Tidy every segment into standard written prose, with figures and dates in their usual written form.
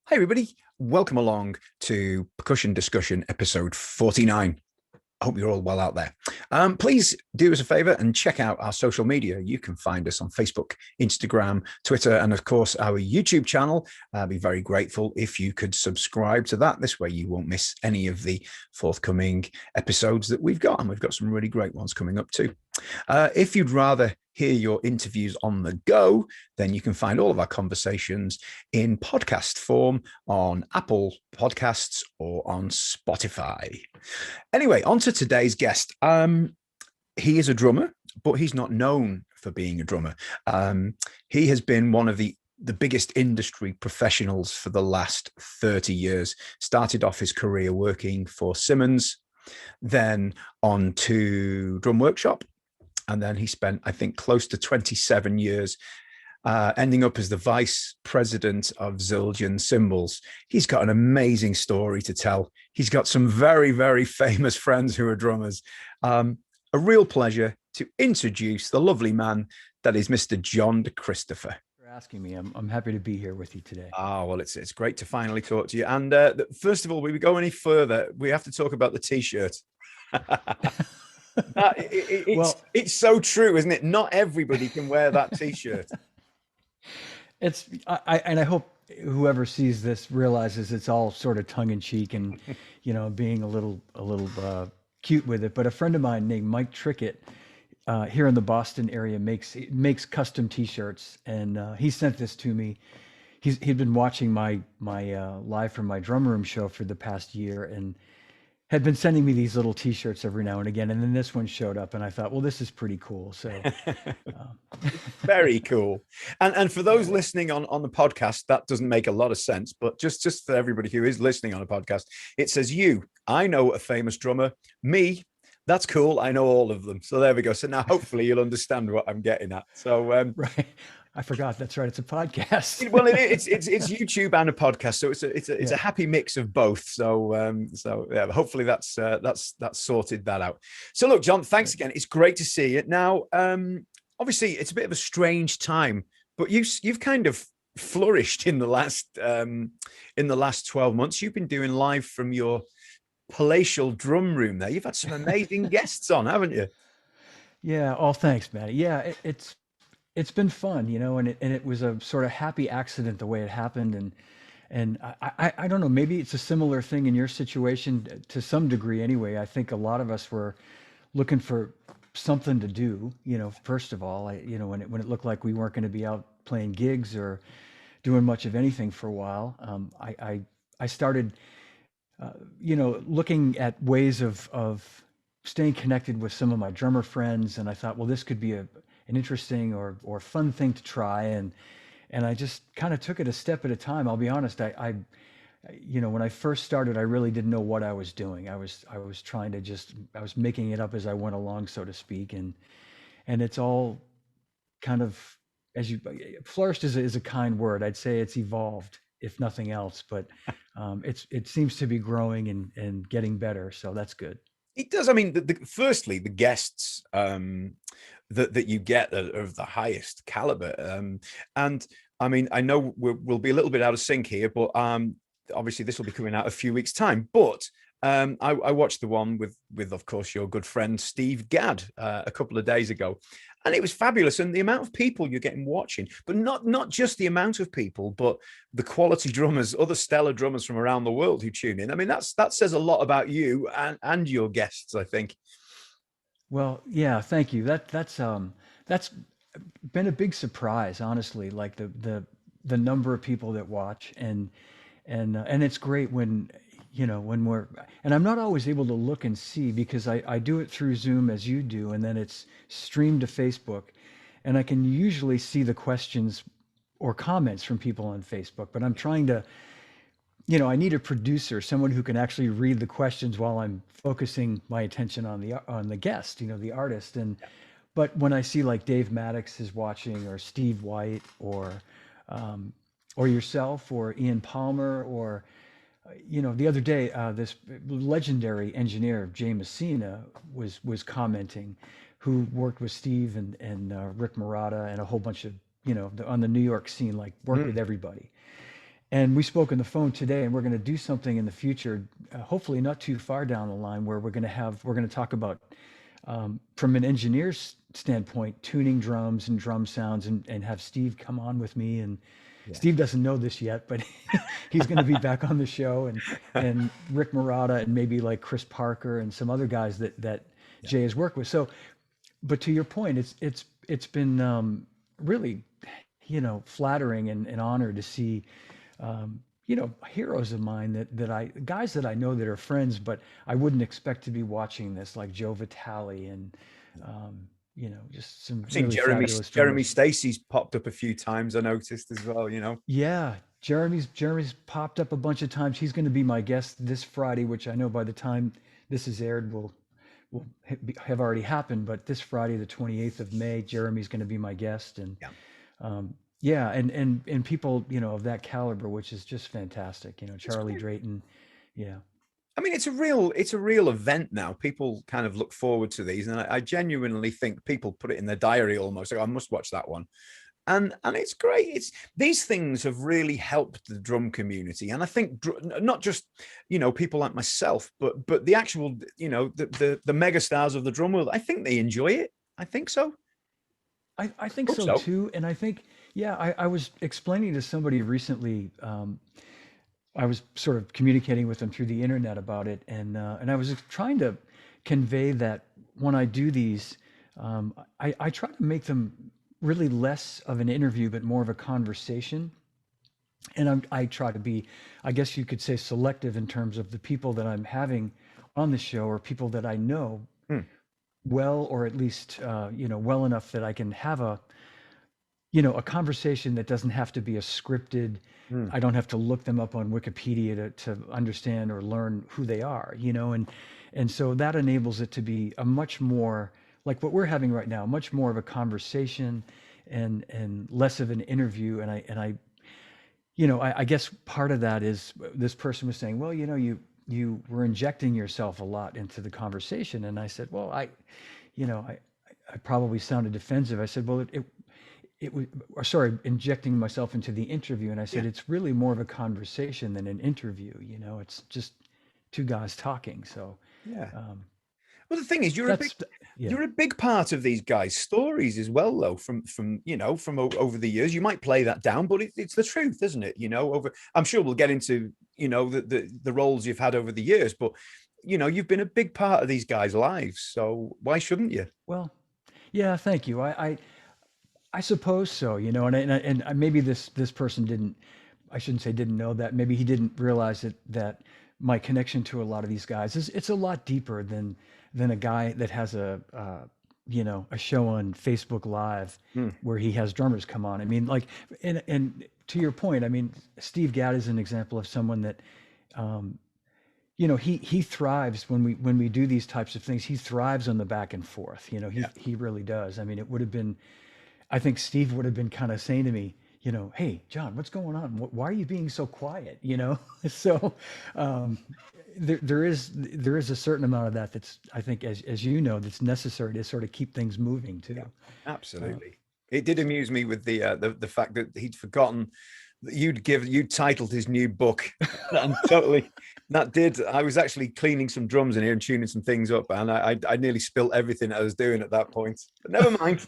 Hi, everybody. Welcome along to Percussion Discussion episode 49. I hope you're all well out there. Please do us a favor and check out our social media. You can find us on Facebook, Instagram, Twitter, and of course, our YouTube channel. I'd be very grateful if you could subscribe to that. This way, you won't miss any of the forthcoming episodes that we've got. And we've got some really great ones coming up too. If you'd rather hear your interviews on the go, then you can find all of our conversations in podcast form on Apple Podcasts or on Spotify. Anyway, on to today's guest. He is a drummer, but he's not known for being a drummer. He has been one of the biggest industry professionals for the last 30 years. Started off his career working for Simmons, then on to Drum Workshop. And then he spent, I think, close to 27 years ending up as the vice president of Zildjian cymbals. He's got an amazing story to tell. He's got some very, very famous friends who are drummers. A real pleasure to introduce the lovely man that is Mr. John DeChristopher. For asking me. I'm happy to be here with you today. Well, it's great to finally talk to you. And first of all, we go any further, we have to talk about the T-shirt. It's so true, isn't it? Not everybody can wear that T-shirt. I hope whoever sees this realizes it's all sort of tongue in cheek and, being a little cute with it. But a friend of mine named Mike Trickett here in the Boston area makes custom T-shirts, and he sent this to me. He'd been watching my live from my drum room show for the past year and had been sending me these little T-shirts every now and again, and then this one showed up, and I thought, well, this is pretty cool. So, very cool. And for those listening on the podcast, that doesn't make a lot of sense, but just for everybody who is listening on a podcast, it says you. I know a famous drummer. Me. That's cool. I know all of them. So there we go. So now hopefully you'll understand what I'm getting at. So right. I forgot. That's right. It's a podcast. Well, it's YouTube and a podcast, so it's a happy mix of both. So yeah, hopefully that's sorted that out. So look, John, thanks again. It's great to see you. Now, obviously, it's a bit of a strange time, but you've kind of flourished in the last 12 months. You've been doing live from your palatial drum room there. You've had some amazing guests on, haven't you? Yeah. Oh, thanks, Matty. Yeah, it's been fun, and it was a sort of happy accident the way it happened, and I don't know, maybe it's a similar thing in your situation to some degree anyway. I think a lot of us were looking for something to do, first of all, when it looked like we weren't going to be out playing gigs or doing much of anything for a while. I started looking at ways of staying connected with some of my drummer friends, and I thought, well, this could be an interesting or fun thing to try, and I just kind of took it a step at a time. I'll be honest, I when I first started, I really didn't know what I was doing. I was trying to I was making it up as I went along, so to speak, and it's all kind of, as you flourished is a kind word. I'd say it's evolved, if nothing else, but it seems to be growing and getting better, so that's good. It does. I mean, firstly, the guests that you get are of the highest caliber, and I mean, I know we'll be a little bit out of sync here, but obviously this will be coming out a few weeks' time. But I watched the one with of course your good friend Steve Gadd a couple of days ago, and it was fabulous. And the amount of people you're getting watching, but not just the amount of people, but the quality drummers, other stellar drummers from around the world who tune in. I mean, that says a lot about you and your guests, I think. Well, yeah, thank you. That's been a big surprise, honestly. Like the number of people that watch, and it's great when when we're, and I'm not always able to look and see because I do it through Zoom as you do, and then it's streamed to Facebook, and I can usually see the questions or comments from people on Facebook, but I'm trying to, I need a producer, someone who can actually read the questions while I'm focusing my attention on the guest, the artist. And but when I see like Dave Maddox is watching, or Steve White, or yourself, or Ian Palmer, or the other day, this legendary engineer Jay Messina was commenting, who worked with Steve and Rick Murata and a whole bunch of on the New York scene, like worked with everybody. And we spoke on the phone today, and we're going to do something in the future, hopefully not too far down the line, where we're going to talk about, from an engineer's standpoint, tuning drums and drum sounds, and have Steve come on with me. And Yeah. Steve doesn't know this yet, but he's going to be back on the show, and Rick Murata, and maybe like Chris Parker and some other guys that Yeah. Jay has worked with. So, but to your point, it's been really, flattering and an honor to see, heroes of mine guys that I know that are friends, but I wouldn't expect to be watching this, like Joe Vitale and, just some I've seen really Jeremy fabulous Jeremy drummers. Stacey's popped up a few times, I noticed as well, Yeah, Jeremy's popped up a bunch of times. He's going to be my guest this Friday, which I know by the time this is aired will have already happened. But this Friday, the 28th of May, Jeremy's going to be my guest, and Yeah. yeah, and people of that caliber, which is just fantastic. It's Charlie great. Drayton, yeah. I mean, it's a real event now. People kind of look forward to these, and I genuinely think people put it in their diary almost. Like, I must watch that one, and it's great. These things have really helped the drum community, and I think not just people like myself, but the actual the mega stars of the drum world. I think they enjoy it. I think so. I think Hope so so. too, and I think, yeah, I was explaining to somebody recently. I was sort of communicating with them through the internet about it, and I was trying to convey that when I do these, I try to make them really less of an interview, but more of a conversation. And I try to be, I guess you could say, selective in terms of the people that I'm having on the show, or people that I know Hmm. well, or at least well enough that I can have a conversation that doesn't have to be a scripted. Hmm. I don't have to look them up on Wikipedia to understand or learn who they are, and so that enables it to be a much more like what we're having right now, much more of a conversation, and less of an interview. I guess part of that is this person was saying, well, you were injecting yourself a lot into the conversation, and I said, well, I probably sounded defensive. I said, well, it was, or sorry, injecting myself into the interview. And I said, Yeah. it's really more of a conversation than an interview. It's just two guys talking. So, Yeah. um, Well, the thing is, that's, yeah. you're a big part of these guys' stories as well, though. From over the years, you might play that down, but it's the truth, isn't it? I'm sure we'll get into the roles you've had over the years, but you've been a big part of these guys' lives, so why shouldn't you? Well, yeah, thank you. I suppose so, and maybe this person didn't, I shouldn't say didn't know that. Maybe he didn't realize that my connection to a lot of these guys it's a lot deeper than a guy that has a show on Facebook Live Hmm. where he has drummers come on. I mean, like, and to your point, I mean, Steve Gadd is an example of someone that, he thrives when we do these types of things. He thrives on the back and forth. Yeah. He really does. I mean, it would have been, I think Steve would have been kind of saying to me, hey, John, what's going on? Why are you being so quiet? So there is a certain amount of that that's, I think, as you know, that's necessary to sort of keep things moving too. Yeah, absolutely. It did amuse me with the fact that he'd forgotten that you'd titled his new book, and totally I was actually cleaning some drums in here and tuning some things up, and I nearly spilt everything I was doing at that point. But never mind.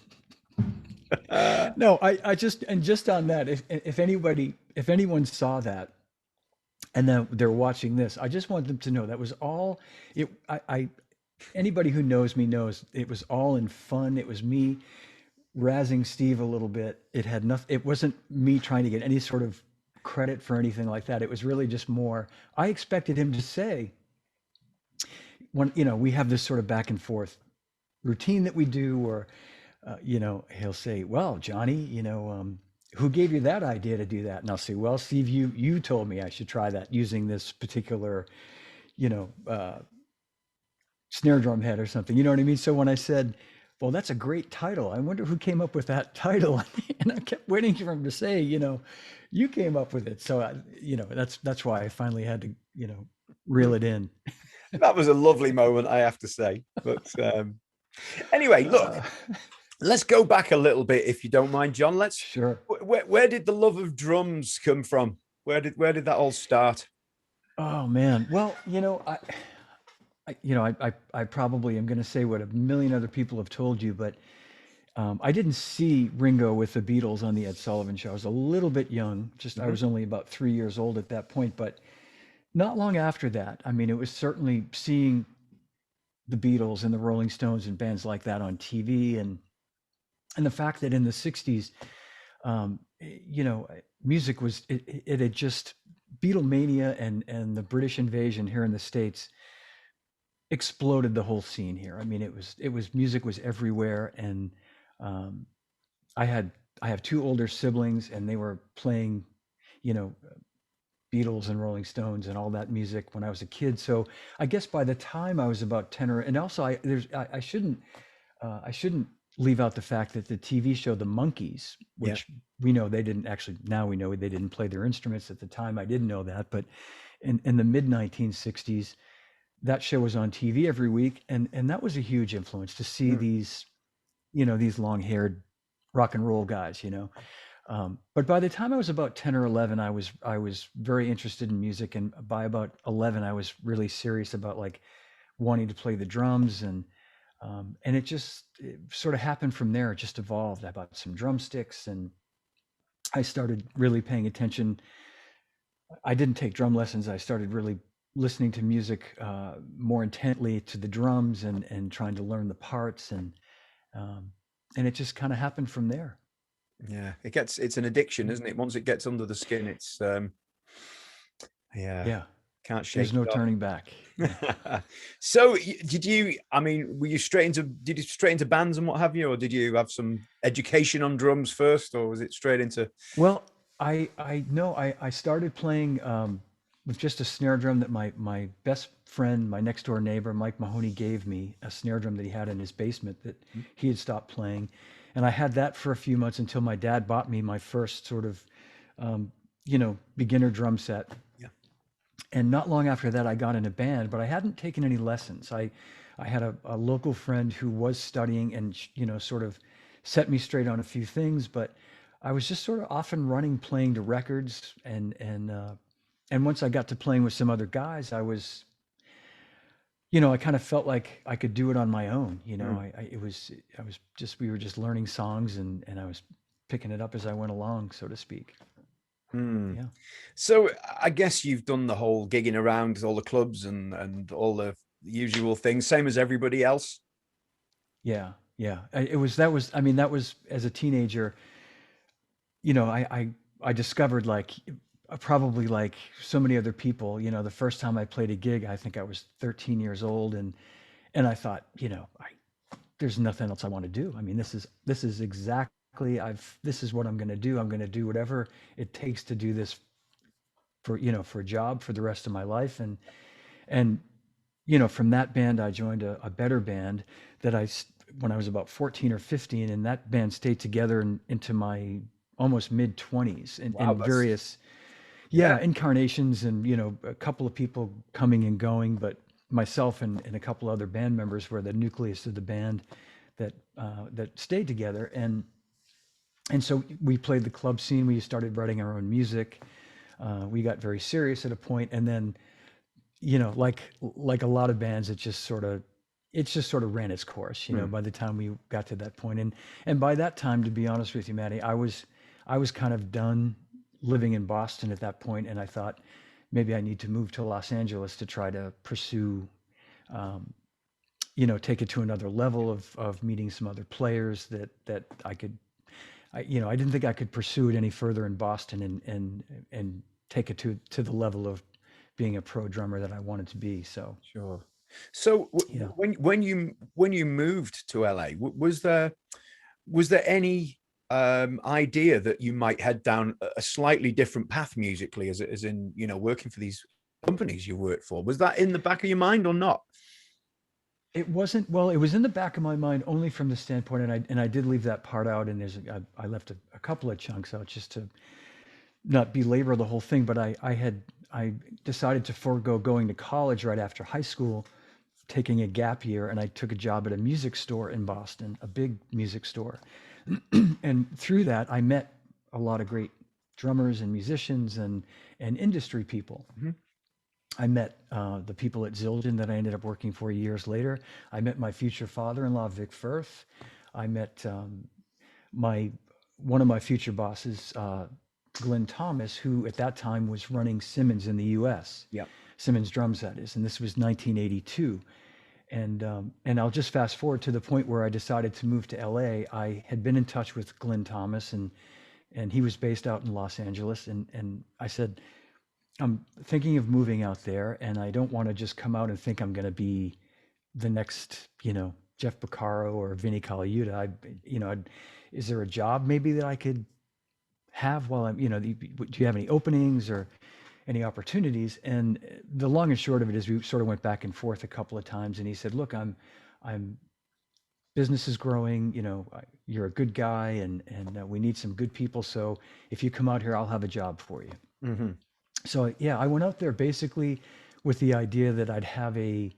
No, I just on that, if anyone saw that and then they're watching this, I just want them to know that was all it. Anybody who knows me knows it was all in fun. It was me razzing Steve a little bit. It had nothing. It wasn't me trying to get any sort of credit for anything like that. It was really just more. I expected him to say, when we have this sort of back and forth routine that we do, or he'll say, well, Johnny, who gave you that idea to do that? And I'll say, well, Steve, you told me I should try that using this particular, you know, snare drum head or something. You know what I mean? So when I said, well, that's a great title, I wonder who came up with that title. And I kept waiting for him to say, you came up with it. So, that's why I finally had to, reel it in. That was a lovely moment, I have to say. But anyway, look, let's go back a little bit, if you don't mind, John. Sure. Where did the love of drums come from? Where did that all start? Oh man. Well, I probably am going to say what a million other people have told you, but I didn't see Ringo with the Beatles on the Ed Sullivan Show. I was a little bit young. Just I Hmm. was only about 3 years old at that point. But not long after that, I mean, it was certainly seeing the Beatles and the Rolling Stones and bands like that on TV, and the fact that in the '60s, music was it had just Beatlemania and the British invasion here in the States exploded the whole scene here. I mean, it was music was everywhere, and um, I had I have two older siblings, and they were playing, you know, Beatles and Rolling Stones and all that music when I was a kid. So I guess by the time I was about 10 or, and also I shouldn't leave out the fact that the TV show The Monkees, Yeah. which we know they didn't actually, now we know they didn't play their instruments at the time. I didn't know that, but in the mid 1960s, that show was on TV every week, and that was a huge influence to see Mm. these long-haired rock and roll guys. But by the time I was about 10 or 11, I was very interested in music, and by about 11, I was really serious about like wanting to play the drums, and it sort of happened from there. It just evolved. I bought some drumsticks, and I started really paying attention. I didn't take drum lessons. I started really listening to music more intently to the drums, and trying to learn the parts, um, and it just kind of happened from there. Yeah, it's an addiction, isn't it? Once it gets under the skin, it's yeah, Yeah, can't there's shake no it off. turning back. Yeah. So did you, I mean, were you did you straight into bands and what have you, or did you have some education on drums first, or was it straight into? Well, I know I started playing with just a snare drum that my best friend, my next door neighbor, Mike Mahoney, gave me, a snare drum that he had in his basement that he had stopped playing, and I had that for a few months until my dad bought me my first sort of beginner drum set. Yeah. And not long after that, I got in a band, but I hadn't taken any lessons. I had a local friend who was studying, and sort of set me straight on a few things, but I was just sort of off and running, playing to records, and once I got to playing with some other guys, I kind of felt like I could do it on my own. Mm. I was just we were just learning songs, and I was picking it up as I went along, so to speak. Mm. Yeah. So I guess you've done the whole gigging around all the clubs and all the usual things, same as everybody else. Yeah, yeah. I mean, that was as a teenager, I discovered like probably like so many other people, the first time I played a gig, I think I was 13 years old, and I thought, there's nothing else I want to do. I mean, this is exactly this is what I'm going to do. I'm going to do whatever it takes to do this for a job for the rest of my life, and from that band, I joined a better band that when I was about 14 or 15, and that band stayed together into my almost mid 20s Wow, in that's various, yeah. yeah, incarnations, and, a couple of people coming and going, but myself and a couple other band members were the nucleus of the band that stayed together. And so we played the club scene. We started writing our own music. We got very serious at a point, and then like a lot of bands, it just sort of ran its course, Mm. by the time we got to that point. And by that time, to be honest with you, Maddie, I was kind of done living in Boston at that point, and I thought maybe I need to move to Los Angeles to try to pursue, um, take it to another level of meeting some other players that I could. I didn't think I could pursue it any further in Boston, and take it to the level of being a pro drummer that I wanted to be. So, Sure. So yeah. when you moved to LA, was there any idea that you might head down a slightly different path musically, as in working for these companies you worked for? Was that in the back of your mind or not? It wasn't, well, it was in the back of my mind only from the standpoint, and I did leave that part out, and I left a couple of chunks out just to not belabor the whole thing, but I decided to forego going to college right after high school, taking a gap year, and I took a job at a music store in Boston, a big music store. And through that, I met a lot of great drummers and musicians and industry people. Mhm. I met the people at Zildjian that I ended up working for years later. I met my future father-in-law, Vic Firth. I met my one of my future bosses, Glenn Thomas, who at that time was running Simmons in the U.S. Yeah. Simmons Drums, that is, and this was 1982. And I'll just fast forward to the point where I decided to move to LA. I had been in touch with Glenn Thomas, and he was based out in Los Angeles. And I said, I'm thinking of moving out there, and I don't want to just come out and think I'm going to be the next, Jeff Beccaro or Vinnie Colaiuta. Is there a job maybe that I could have while I'm, do you have any openings or any opportunities? And the long and short of it is we sort of went back and forth a couple of times, and he said, look, I'm business is growing, you're a good guy, and we need some good people. So if you come out here, I'll have a job for you. Mm-hmm. So yeah, I went out there basically with the idea that I'd have a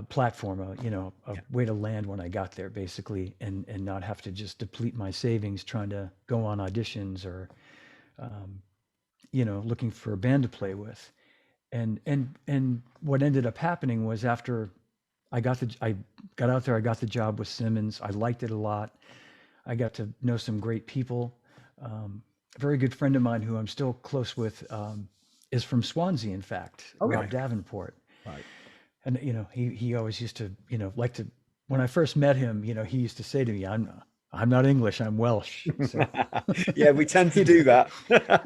platform, a way to land when I got there, basically, and not have to just deplete my savings trying to go on auditions or, looking for a band to play with. And what ended up happening was after I got out there, I got the job with Simmons. I liked it a lot. I got to know some great people. A very good friend of mine who I'm still close with is from Swansea, in fact, Okay. Rob Davenport. Right. And he always used to like to, when I first met him, he used to say to me, I'm not English, I'm Welsh. So Yeah, we tend to do that.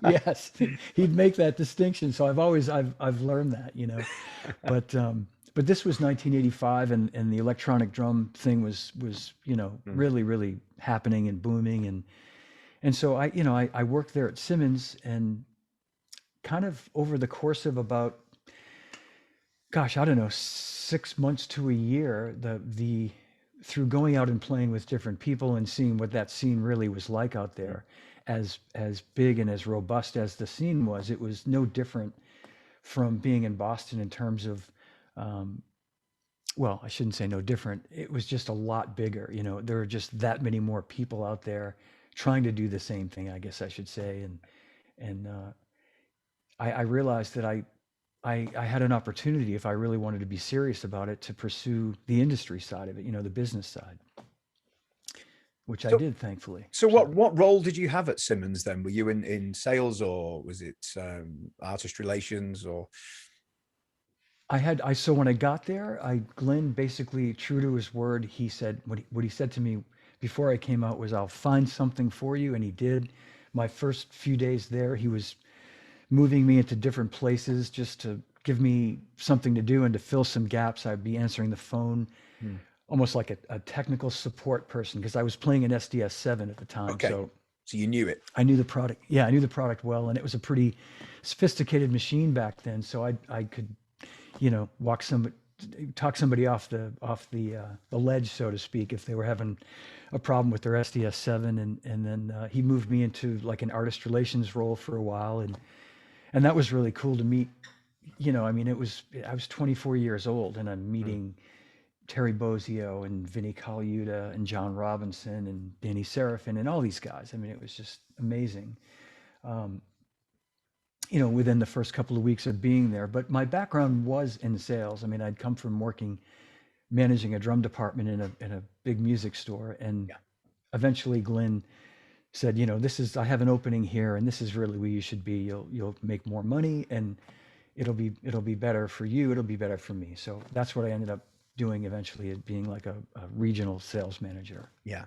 yes, he'd make that distinction. So I've learned that, but this was 1985, and the electronic drum thing was really, really happening and booming. And so I worked there at Simmons, and kind of over the course of about, gosh, I don't know, 6 months to a year, the through going out and playing with different people and seeing what that scene really was like out there, as big and as robust as the scene was, it was no different from being in Boston in terms of, well, I shouldn't say no different. It was just a lot bigger. There were just that many more people out there trying to do the same thing, I guess I should say. And I realized that I had an opportunity, if I really wanted to be serious about it, to pursue the industry side of it, the business side, which I did, thankfully. So what role did you have at Simmons then? Were you in sales, or was it artist relations, or? So when I got there, Glenn, basically true to his word, he said, what he said to me before I came out was, I'll find something for you. And he did. My first few days there, he was moving me into different places just to give me something to do and to fill some gaps. I'd be answering the phone, almost like a technical support person, because I was playing an SDS-7 at the time. Okay. So you knew it. I knew the product. Yeah, I knew the product well, and it was a pretty sophisticated machine back then. So I could, talk somebody off the ledge, so to speak, if they were having a problem with their SDS-7. And then he moved me into like an artist relations role for a while, and that was really cool to meet. I was 24 years old, and I'm meeting Terry Bozzio and Vinnie Colaiuta and John Robinson and Danny Serafin and all these guys. I mean, it was just amazing. Within the first couple of weeks of being there. But my background was in sales. I mean, I'd come from managing a drum department in a big music store, and eventually Glenn said, I have an opening here, and this is really where you should be. You'll make more money, and it'll be better for you. It'll be better for me. So that's what I ended up doing eventually, being like a regional sales manager. Yeah.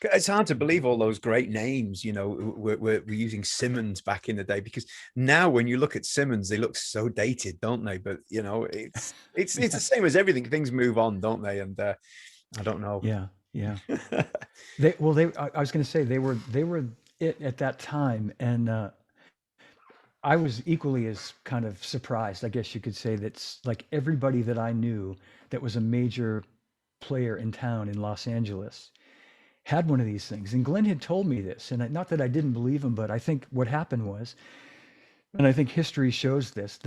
It's hard to believe all those great names, we're using Simmons back in the day, because now when you look at Simmons, they look so dated, don't they? But it's the same as everything. Things move on, don't they? And I don't know. Yeah. I was going to say they were it at that time, and I was equally as kind of surprised, I guess you could say, that's like everybody that I knew that was a major player in town in Los Angeles had one of these things. And Glenn had told me this, and not that I didn't believe him, but I think what happened was, and I think history shows this,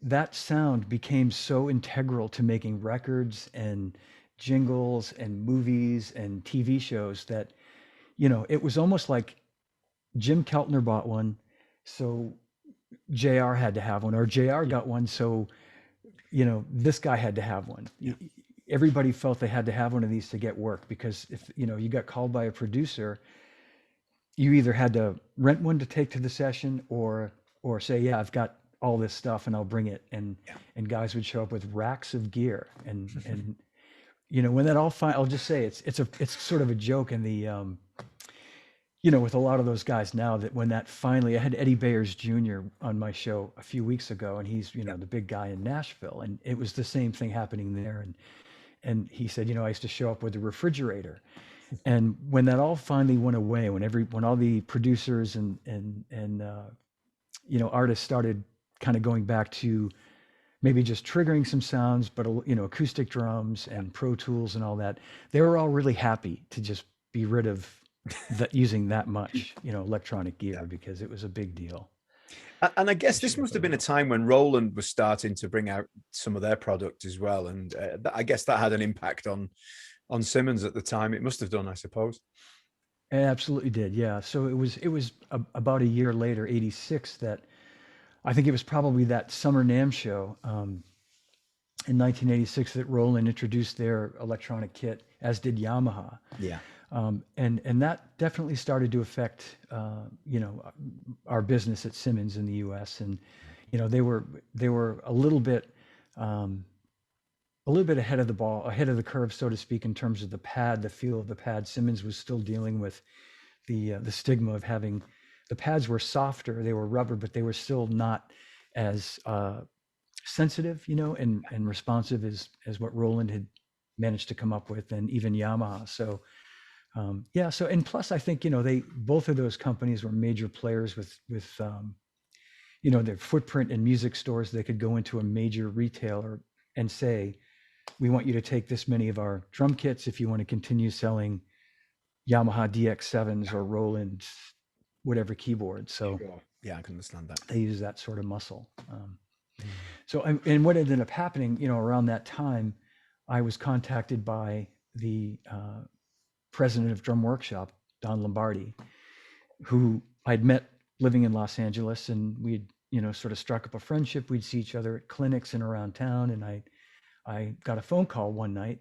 that sound became so integral to making records and jingles and movies and TV shows that, it was almost like Jim Keltner bought one, so JR had to have one, or JR got one, so this guy had to have one. Yeah. Everybody felt they had to have one of these to get work, because if you got called by a producer, you either had to rent one to take to the session, or say, yeah, I've got all this stuff and I'll bring it. And Yeah. and guys would show up with racks of gear. And when that all I'll just say, it's sort of a joke in the with a lot of those guys now, that when that finally, I had Eddie Bayers Jr. on my show a few weeks ago, and he's Yeah. the big guy in Nashville, and it was the same thing happening there. And he said, I used to show up with a refrigerator. And when that all finally went away, when all the producers and artists started kind of going back to maybe just triggering some sounds, but acoustic drums and Pro Tools and all that, they were all really happy to just be rid of using that much electronic gear, Yeah. because it was a big deal. And I guess this must have been a time when Roland was starting to bring out some of their product as well, and I guess that had an impact on Simmons at the time. It must have done, I suppose. It absolutely did, yeah. So it was about a year later, '86, that I think it was probably that Summer NAMM show in 1986 that Roland introduced their electronic kit, as did Yamaha. Yeah. And that definitely started to affect our business at Simmons in the U.S. And they were a little bit ahead of the curve, so to speak, in terms of the pad, the feel of the pad. Simmons was still dealing with the stigma of having the pads were softer, they were rubber, but they were still not as sensitive, and responsive as what Roland had managed to come up with, and even Yamaha. So yeah. So, and plus, I think both of those companies were major players with their footprint in music stores. They could go into a major retailer and say, we want you to take this many of our drum kits if you want to continue selling Yamaha DX7s or Roland whatever keyboard. So Sure. Yeah, I can understand that. they use that sort of muscle. So, and what ended up happening, around that time, I was contacted by the president of Drum Workshop, Don Lombardi, who I'd met living in Los Angeles, and we'd sort of struck up a friendship. We'd see each other at clinics and around town, and I got a phone call one night,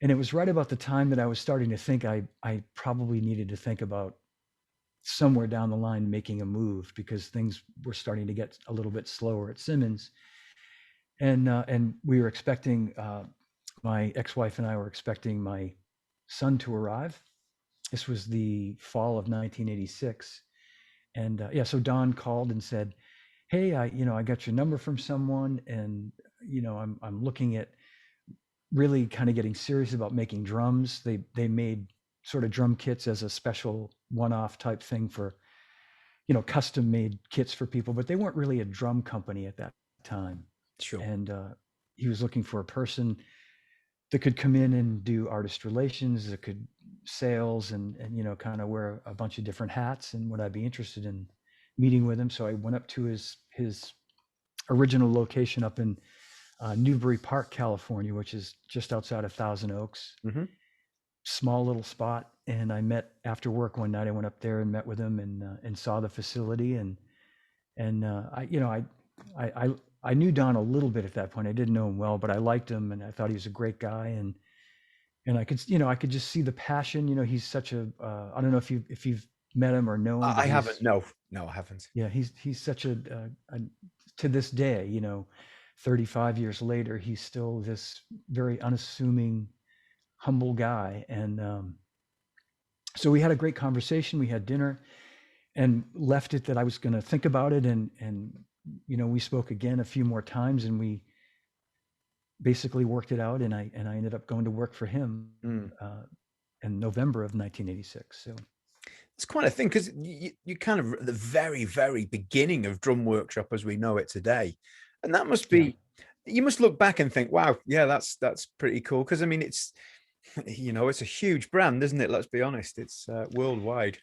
and it was right about the time that I was starting to think I probably needed to think about somewhere down the line making a move, because things were starting to get a little bit slower at Simmons. And we were expecting, my ex-wife and I were expecting my son to arrive. This was the fall of 1986. And yeah, so Don called and said, hey, I got your number from someone, and I'm looking at really kind of getting serious about making drums. They made sort of drum kits as a special one-off type thing for custom made kits for people, but they weren't really a drum company at that time. Sure. And he was looking for a person that could come in and do artist relations, that could sales, and kind of wear a bunch of different hats, and would I be interested in meeting with him. So I went up to his original location up in Newbury Park, California, which is just outside of Thousand Oaks. Mm-hmm. Small little spot. And I met after work one night. I went up there and met with him, and saw the facility, and I knew Don a little bit at that point. I didn't know him well, but I liked him, and I thought he was a great guy, and I could just see the passion. He's such a I don't know if you've met him or know him. I haven't. No, I haven't. Yeah, he's such a to this day, 35 years later, he's still this very unassuming, humble guy. And so we had a great conversation. We had dinner, and left it that I was going to think about it, and we spoke again a few more times, and we basically worked it out, and I ended up going to work for him in November of 1986. So it's quite a thing, because you kind of at the very, very beginning of Drum Workshop as we know it today, and that must be, you must look back and think, wow, yeah, that's pretty cool. Because I mean, it's it's a huge brand, isn't it? Let's be honest, it's worldwide.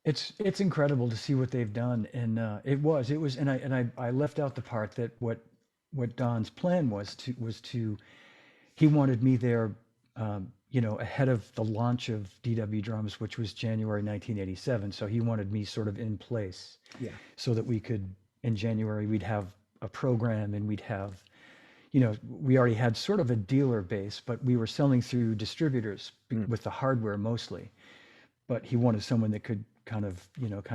It's incredible to see what they've done, and it was, and I left out the part that what Don's plan was to he wanted me there, ahead of the launch of DW drums, which was January 1987. So he wanted me sort of in place Yeah. so that we could, in January, we'd have a program and we'd have, we already had sort of a dealer base, but we were selling through distributors with the hardware mostly. But he wanted someone that could kind of,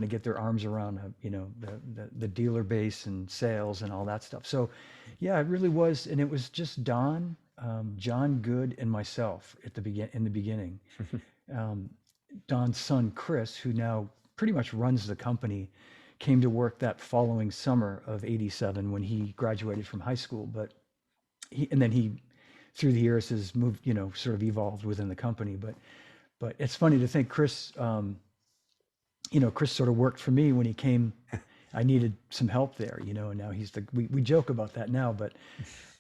get their arms around, the dealer base and sales and all that stuff. So, yeah, it really was, and it was just Don, John Good, and myself in the beginning. Um, Don's son Chris, who now pretty much runs the company, came to work that following summer of '87 when he graduated from high school. But and then he, through the years, has moved, sort of evolved within the company. But it's funny to think Chris, Chris sort of worked for me when he came. I needed some help there, and now we joke about that now, but,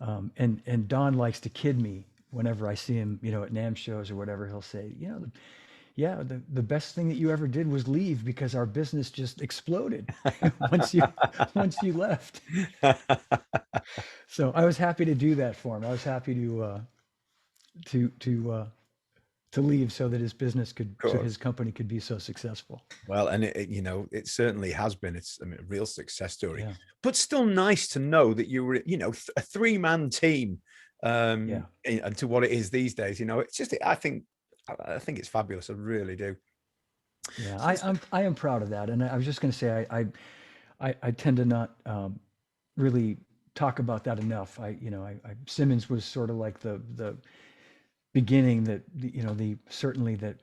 and Don likes to kid me whenever I see him, at NAMM shows or whatever. He'll say, yeah, the best thing that you ever did was leave because our business just exploded once you left. So I was happy to do that for him. I was happy to leave so that his business so his company could be so successful. Well, and it certainly has been. It's, a real success story, Yeah. but still nice to know that you were, a 3-man team, Yeah. and to what it is these days. It's just, I think it's fabulous. I really do. Yeah, I am proud of that, and I was just going to say I tend to not really talk about that enough. Simmons was sort of like the beginning that certainly that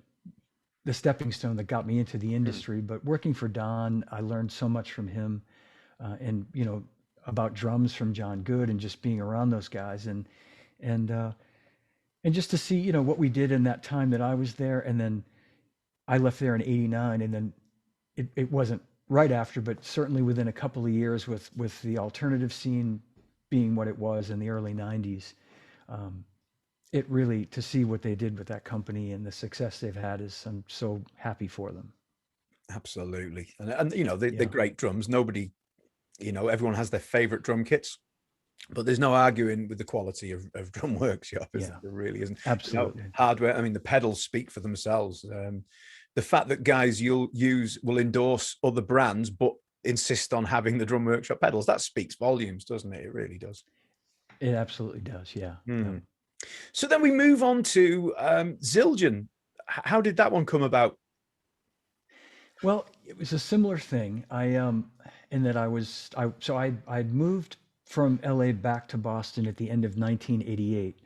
the stepping stone that got me into the industry. But working for Don, I learned so much from him, and about drums from John Good, and just being around those guys, and just to see what we did in that time that I was there, and then I left there in '89, and then it wasn't right after, but certainly within a couple of years with the alternative scene being what it was in the early '90s. It really, to see what they did with that company and the success they've had, I'm so happy for them. Absolutely. And the Yeah. great drums, nobody, everyone has their favorite drum kits, but there's no arguing with the quality of Drum Workshop. Yeah. There really isn't. Absolutely. Hardware, the pedals speak for themselves. The fact that guys will endorse other brands, but insist on having the Drum Workshop pedals, that speaks volumes, doesn't it? It really does. It absolutely does. Yeah. Yeah. So then we move on to Zildjian. How did that one come about? Well, it was a similar thing. In that I'd moved from LA back to Boston at the end of 1988.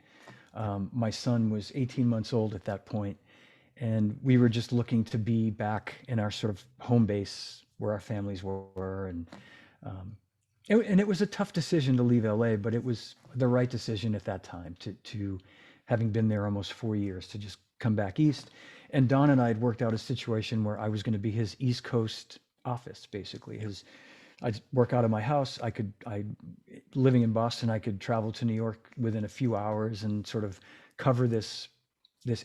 My son was 18 months old at that point, and we were just looking to be back in our sort of home base where our families were, and it was a tough decision to leave LA, but it was the right decision at that time to having been there almost 4 years, to just come back east. And Don and I had worked out a situation where I was going to be his East Coast office, basically. I'd work out of my house. Living in Boston, I could travel to New York within a few hours and sort of cover this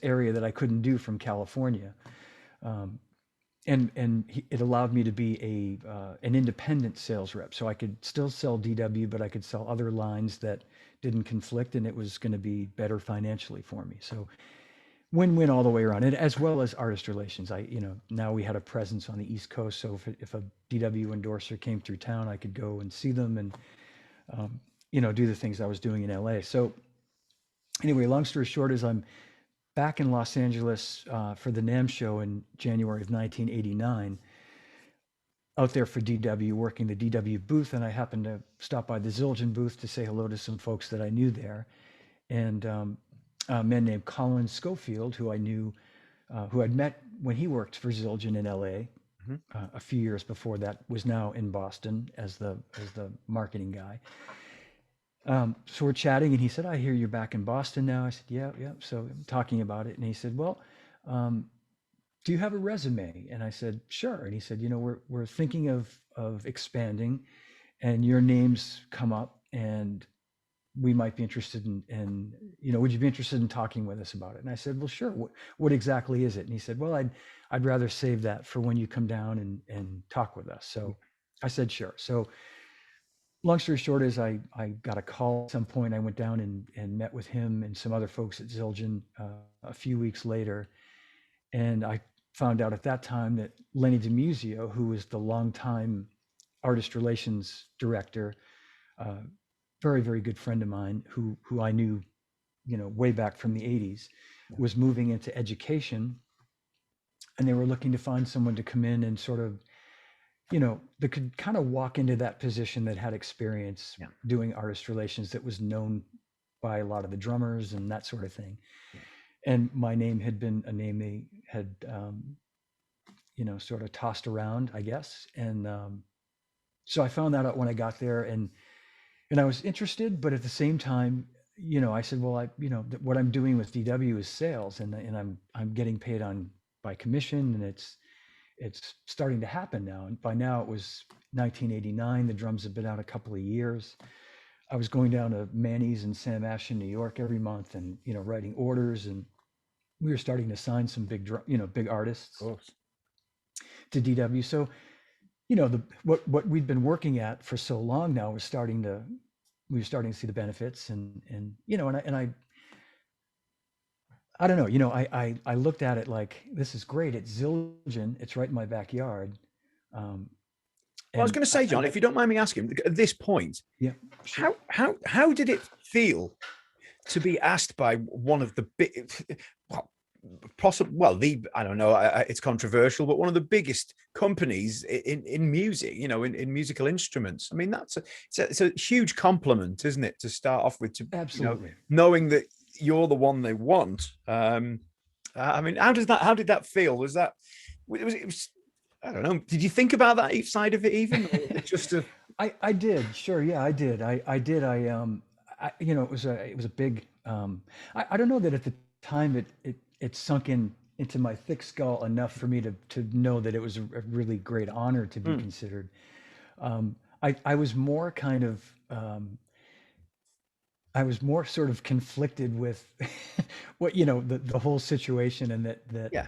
area that I couldn't do from California. It allowed me to be an independent sales rep, so I could still sell DW, but I could sell other lines that didn't conflict, and it was going to be better financially for me. So win-win all the way around, and as well as artist relations. Now we had a presence on the East Coast, so if a DW endorser came through town, I could go and see them and do the things I was doing in LA. So anyway, long story short is I'm back in Los Angeles for the NAMM show in January of 1989, out there for DW, working the DW booth, and I happened to stop by the Zildjian booth to say hello to some folks that I knew there, and a man named Colin Schofield, who I knew, who I'd met when he worked for Zildjian in LA a few years before that, was now in Boston as the marketing guy. So we're chatting, and he said, "I hear you're back in Boston now." I said, "Yeah, yeah." So I'm talking about it, and he said, "Well, do you have a resume?" And I said, "Sure." And he said, "We're thinking of expanding, and your name's come up, and we might be interested in would you be interested in talking with us about it?" And I said, "Well, sure. What exactly is it?" And he said, "Well, I'd rather save that for when you come down and talk with us." So I said, "Sure." So long story short is I got a call at some point. I went down and met with him and some other folks at Zildjian a few weeks later. And I found out at that time that Lenny DiMuzio, who was the longtime artist relations director, uh, very, very good friend of mine who I knew, way back from the 80s, was moving into education. And they were looking to find someone to come in and sort of, that could kind of walk into that position, that had experience Yeah. doing artist relations, that was known by a lot of the drummers and that sort of thing. And my name had been a name they had, sort of tossed around, I guess. And so I found that out when I got there, and I was interested, but at the same time, I said, well, what I'm doing with DW is sales, and I'm getting paid by commission, and it's starting to happen now. And by now it was 1989. The drums have been out a couple of years. I was going down to Manny's and Sam Ash in New York every month, and writing orders, and we were starting to sign some big artists to DW. So what we'd been working at for so long now was we were starting to see the benefits, and I don't know, I looked at it like, this is great. It's Zildjian. It's right in my backyard. Well, I was going to say, John, if you don't mind me asking, at this point, yeah, sure. how did it feel to be asked by one of the big, I don't know, it's controversial, but one of the biggest companies in music, in musical instruments? I mean, it's a huge compliment, isn't it, to start off with, to Absolutely. knowing that you're the one they want. I mean, how did that feel? Was that, it was I don't know, did you think about that each side of it even, or was it just a... I did, sure, yeah, I did. I did. It was a big. I don't know that at the time it sunk into my thick skull enough for me to know that it was a really great honor to be considered. I was more kind of. I was more sort of conflicted with what, the whole situation, and that Yeah.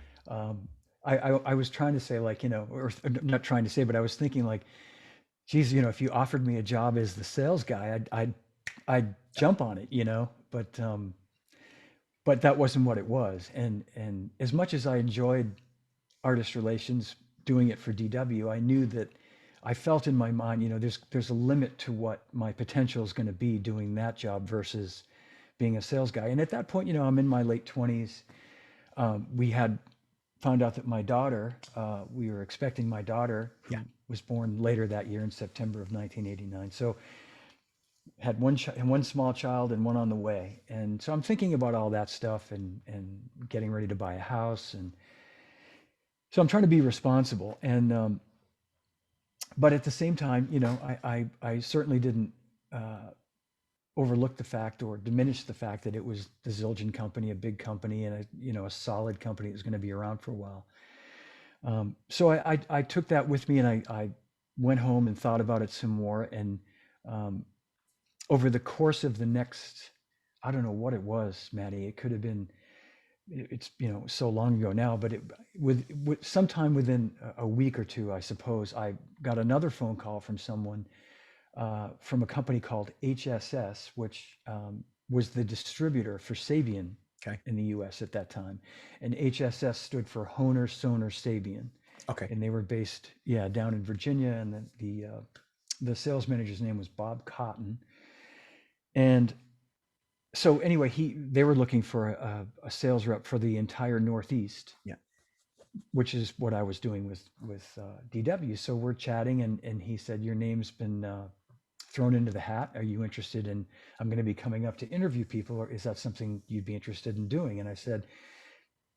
I was trying to say, like, or not trying to say, but I was thinking, like, geez, if you offered me a job as the sales guy, I'd jump on it, but that wasn't what it was. And as much as I enjoyed artist relations, doing it for DW, I knew that I felt in my mind, there's a limit to what my potential is going to be doing that job versus being a sales guy. And at that point, I'm in my late 20s. We had found out that my daughter, we were expecting my daughter, who was born later that year in September of 1989. So had one small child and one on the way. And so I'm thinking about all that stuff, and getting ready to buy a house. And so I'm trying to be responsible. And, but at the same time, I certainly didn't overlook the fact or diminish the fact that it was the Zildjian company, a big company, and a solid company that was going to be around for a while. So I took that with me, and I went home and thought about it some more. And over the course of the next, I don't know what it was, Maddie, it could have been, it's so long ago now, but with sometime within a week or two, I suppose, I got another phone call from someone from a company called HSS, which was the distributor for Sabian in the US at that time. And HSS stood for Hohner, Soner, Sabian. Okay. And they were based, down in Virginia. And the sales manager's name was Bob Cotton. And so anyway, they were looking for a sales rep for the entire Northeast. Yeah. Which is what I was doing with DW. So we're chatting, and he said, your name's been thrown into the hat. Are you interested in, I'm going to be coming up to interview people, or is that something you'd be interested in doing? And I said,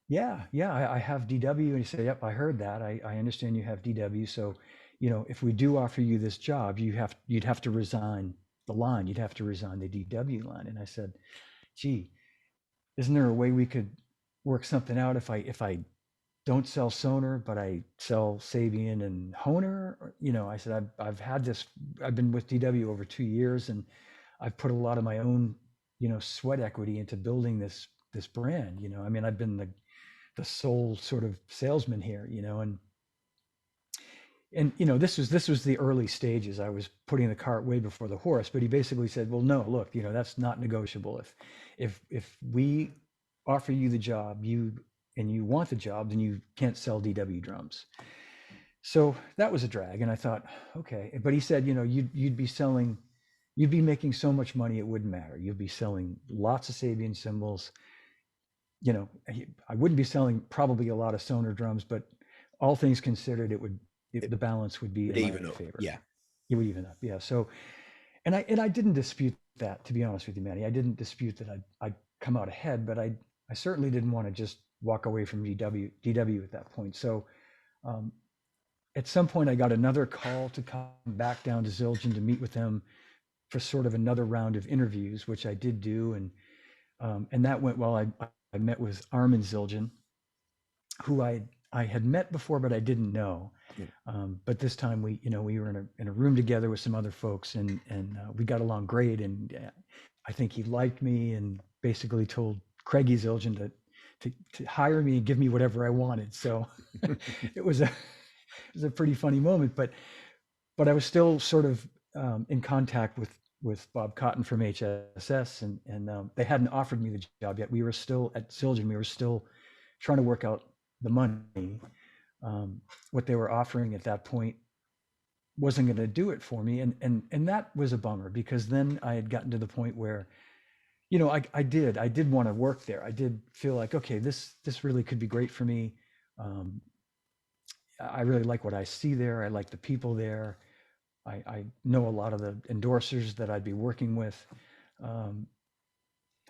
yeah, I have DW. And he said, yep, I heard that. I understand you have DW. So, if we do offer you this job, you'd have to resign the line. You'd have to resign the DW line. And I said, gee, isn't there a way we could work something out if I don't sell Soner, but I sell Sabian and Hohner? I said, I've been with DW over 2 years, and I've put a lot of my own, sweat equity into building this brand. I mean, I've been the sole sort of salesman here, and and this was the early stages. I was putting the cart way before the horse, but he basically said, well, no, look, that's not negotiable. If we offer you the job, and you want the job, then you can't sell DW drums. So that was a drag. And I thought, okay. But he said, you'd be making so much money, it wouldn't matter. You'd be selling lots of Sabian cymbals. I wouldn't be selling probably a lot of Sonar drums, but all things considered, the balance would be in even my up. favor. Yeah. It would even up. Yeah. So, and I didn't dispute that, to be honest with you, Manny. I didn't dispute that I'd come out ahead, but I certainly didn't want to just walk away from DW at that point. So, at some point I got another call to come back down to Zildjian to meet with them for sort of another round of interviews, which I did do. And that went well. I met with Armin Zildjian, who I had met before, but I didn't know. But this time we were in a room together with some other folks, and we got along great. And I think he liked me and basically told Craigie Zildjian to hire me and give me whatever I wanted. So it was a pretty funny moment, but I was still sort of in contact with Bob Cotton from HSS, and they hadn't offered me the job yet. We were still at Zildjian. We were still trying to work out the money. What they were offering at that point wasn't going to do it for me, and that was a bummer, because then I had gotten to the point where, I did want to work there. I did feel like, okay, this really could be great for me. I really like what I see there. I like the people there. I know a lot of the endorsers that I'd be working with.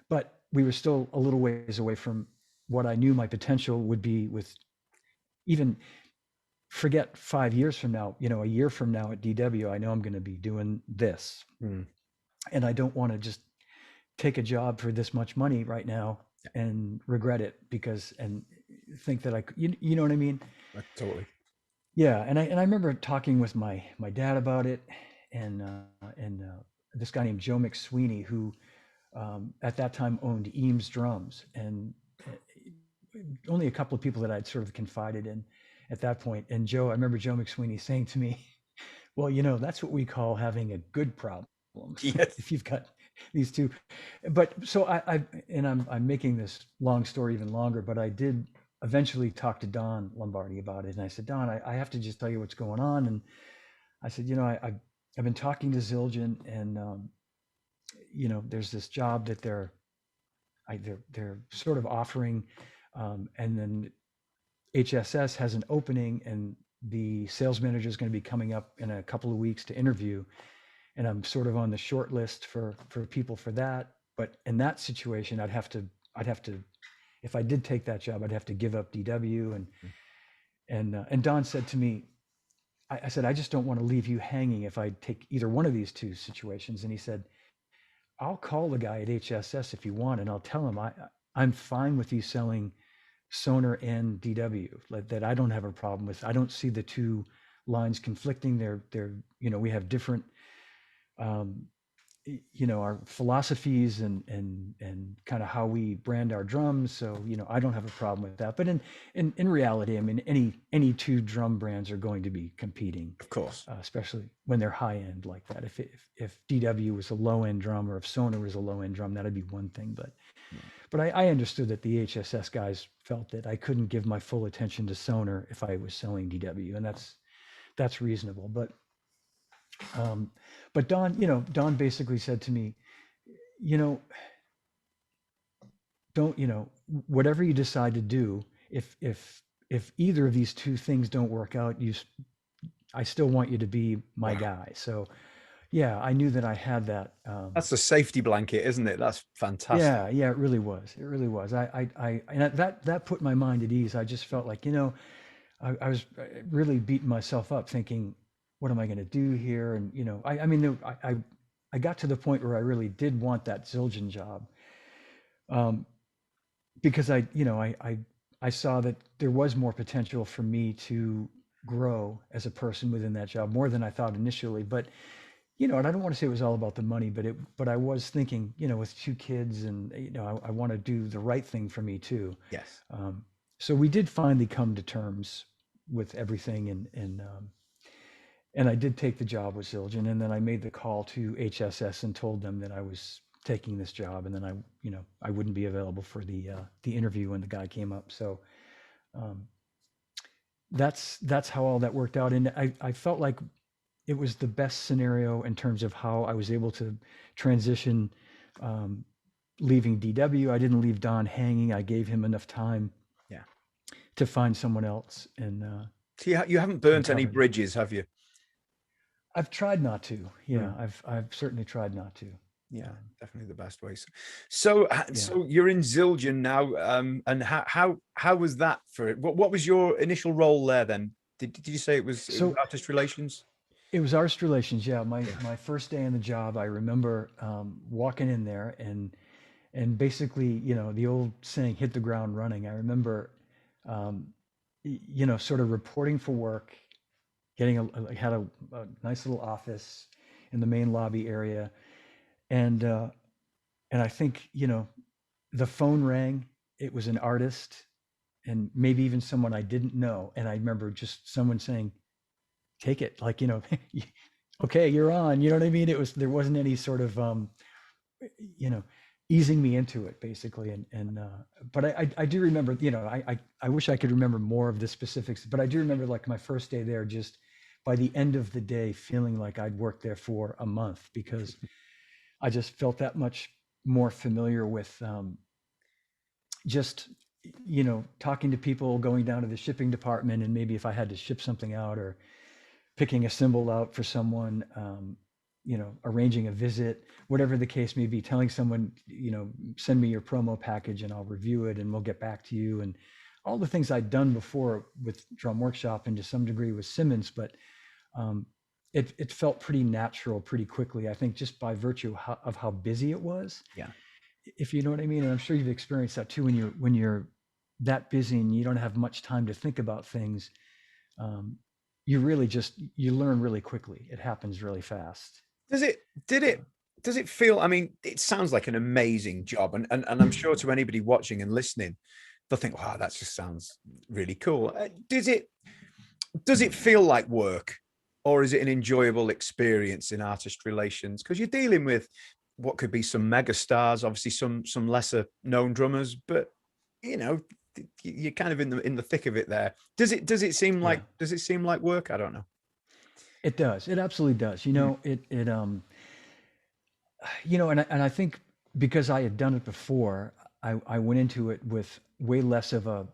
But we were still a little ways away from what I knew my potential would be with, even forget 5 years from now, a year from now at DW, I know I'm going to be doing this. And I don't want to just take a job for this much money right now and regret it and think that you know what I mean? Totally. Yeah. And I remember talking with my dad about it, and this guy named Joe McSweeney, who at that time owned Eames Drums, and only a couple of people that I'd sort of confided in at that point. And I remember Joe McSweeney saying to me, well, that's what we call having a good problem. Yes. If you've got these two. But so I'm making this long story even longer, but I did eventually talk to Don Lombardi about it. And I said, Don, I have to just tell you what's going on. And I said, I've been talking to Zildjian, and there's this job that they're sort of offering, and then HSS has an opening, and the sales manager is going to be coming up in a couple of weeks to interview, and I'm sort of on the short list for people for that. But in that situation, I'd have to, if I did take that job, I'd have to give up DW. And Don said to me, I said, I just don't want to leave you hanging if I take either one of these two situations. And he said, I'll call the guy at HSS if you want, and I'll tell him I'm fine with you selling Sonar and DW. That I don't have a problem with. I don't see the two lines conflicting. They're we have different our philosophies and kind of how we brand our drums. So I don't have a problem with that. But in reality, I mean, any two drum brands are going to be competing, of course, especially when they're high end like that. If DW was a low end drum, or if Sonar was a low end drum, that'd be one thing. But I understood that the HSS guys felt that I couldn't give my full attention to Sonar if I was selling DW, and that's reasonable. But Don basically said to me, don't, whatever you decide to do, if either of these two things don't work out, I still want you to be my guy. So yeah, I knew that I had that. That's a safety blanket, isn't it? That's fantastic. Yeah, it really was. It really was. And that put my mind at ease. I just felt like, I was really beating myself up thinking, what am I going to do here? And, I got to the point where I really did want that Zildjian job. Because I saw that there was more potential for me to grow as a person within that job, more than I thought initially. But, and I don't want to say it was all about the money, but I was thinking, with two kids, and, I want to do the right thing for me too. Yes. So we did finally come to terms with everything, and and I did take the job with Zildjian, and then I made the call to HSS and told them that I was taking this job, and then I wouldn't be available for the interview when the guy came up. So um, that's how all that worked out, and I felt like it was the best scenario in terms of how I was able to transition. Um, Leaving DW, I didn't leave Don hanging. I gave him enough time Yeah. to find someone else, and So you haven't burnt any cover that. bridges, have you? I've tried not to. Yeah, Mm. I've certainly tried not to. Yeah, definitely the best ways. So, Yeah. so you're in Zildjian now, and how was that for it? What was your initial role there then? Did you say it was So artist relations? it was artist relations. Yeah, Yeah. my first day in the job, I remember walking in there and basically, the old saying, "Hit the ground running." I remember, um, sort of reporting for work, getting I had a nice little office in the main lobby area, and and I think the phone rang. It was an artist, and maybe even someone I didn't know, and I remember just someone saying, "Take it," like okay, you're on. You know what I mean? There wasn't any sort of you know easing me into it basically, and but I do remember, I wish I could remember more of the specifics, but I do remember like my first day there, just by the end of the day feeling like I'd worked there for a month, because I just felt that much more familiar with just talking to people, going down to the shipping department, and maybe if I had to ship something out, or picking a symbol out for someone, arranging a visit, whatever the case may be, telling someone, send me your promo package and I'll review it and we'll get back to you. And all the things I'd done before with Drum Workshop and to some degree with Simmons, but um, it felt pretty natural pretty quickly, I think, just by virtue of how busy it was, Yeah. if you know what I mean. And I'm sure you've experienced that too, when you're that busy and you don't have much time to think about things. um, you really just you learn really quickly. It happens really fast. Does it? Did So it? Does it feel? I mean, it sounds like an amazing job, and I'm sure to anybody watching and listening, they'll think, "Wow, that just sounds really cool." Does it? Does it feel like work, or is it an enjoyable experience in artist relations? Because you're dealing with what could be some mega stars, obviously some lesser known drummers, but you know you're kind of in the thick of it there. yeah, Does it seem like work? I don't know. it does. It absolutely does. Mm. And I think because I had done it before, I went into it with way less of a,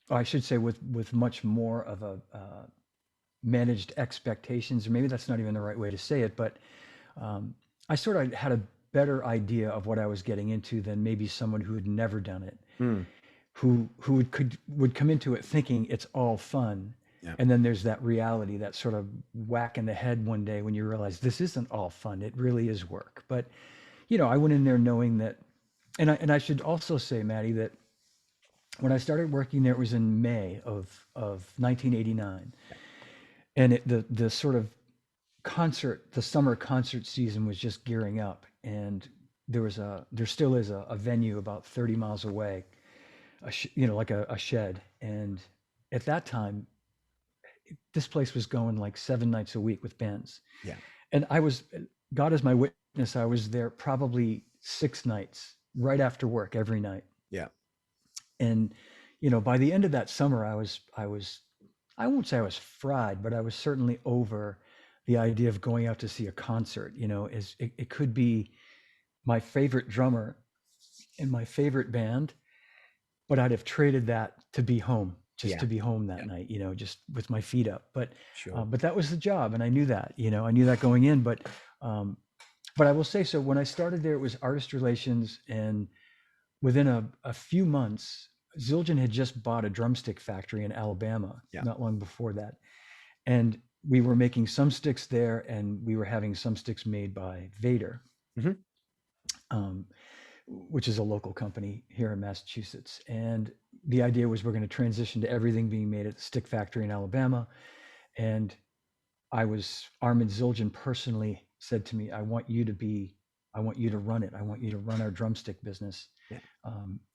or I should say, with much more of a managed expectations, or maybe that's not even the right way to say it, but um, I sort of had a better idea of what I was getting into than maybe someone who had never done it, Mm. who would come into it thinking it's all fun. Yeah. And then there's that reality, that sort of whack in the head one day when you realize this isn't all fun. It really is work. But I went in there knowing that, and I should also say, Maddie, that when I started working there, it was in May of 1989, and the sort of the summer concert season was just gearing up, and there still is a venue about 30 miles away, like a shed. And at that time, this place was going like 7 nights a week with bands. Yeah. And God is my witness, I was there probably 6 nights right after work every night. Yeah. And, by the end of that summer, I won't say I was fried, but I was certainly over the idea of going out to see a concert. It could be my favorite drummer and my favorite band, but I'd have traded that to be home, just Yeah. to be home that Yeah. night, just with my feet up. Sure. But that was the job, and I knew that. I knew that going in. But I will say, so when I started there, it was artist relations, and within a few months, Zildjian had just bought a drumstick factory in Alabama, Yeah. not long before that, and we were making some sticks there, and we were having some sticks made by Vader. Mhm. Um, which is a local company here in Massachusetts. And the idea was we're going to transition to everything being made at the stick factory in Alabama. And Armin Zildjian personally said to me, I want you to run it. I want you to run our drumstick business, Yeah.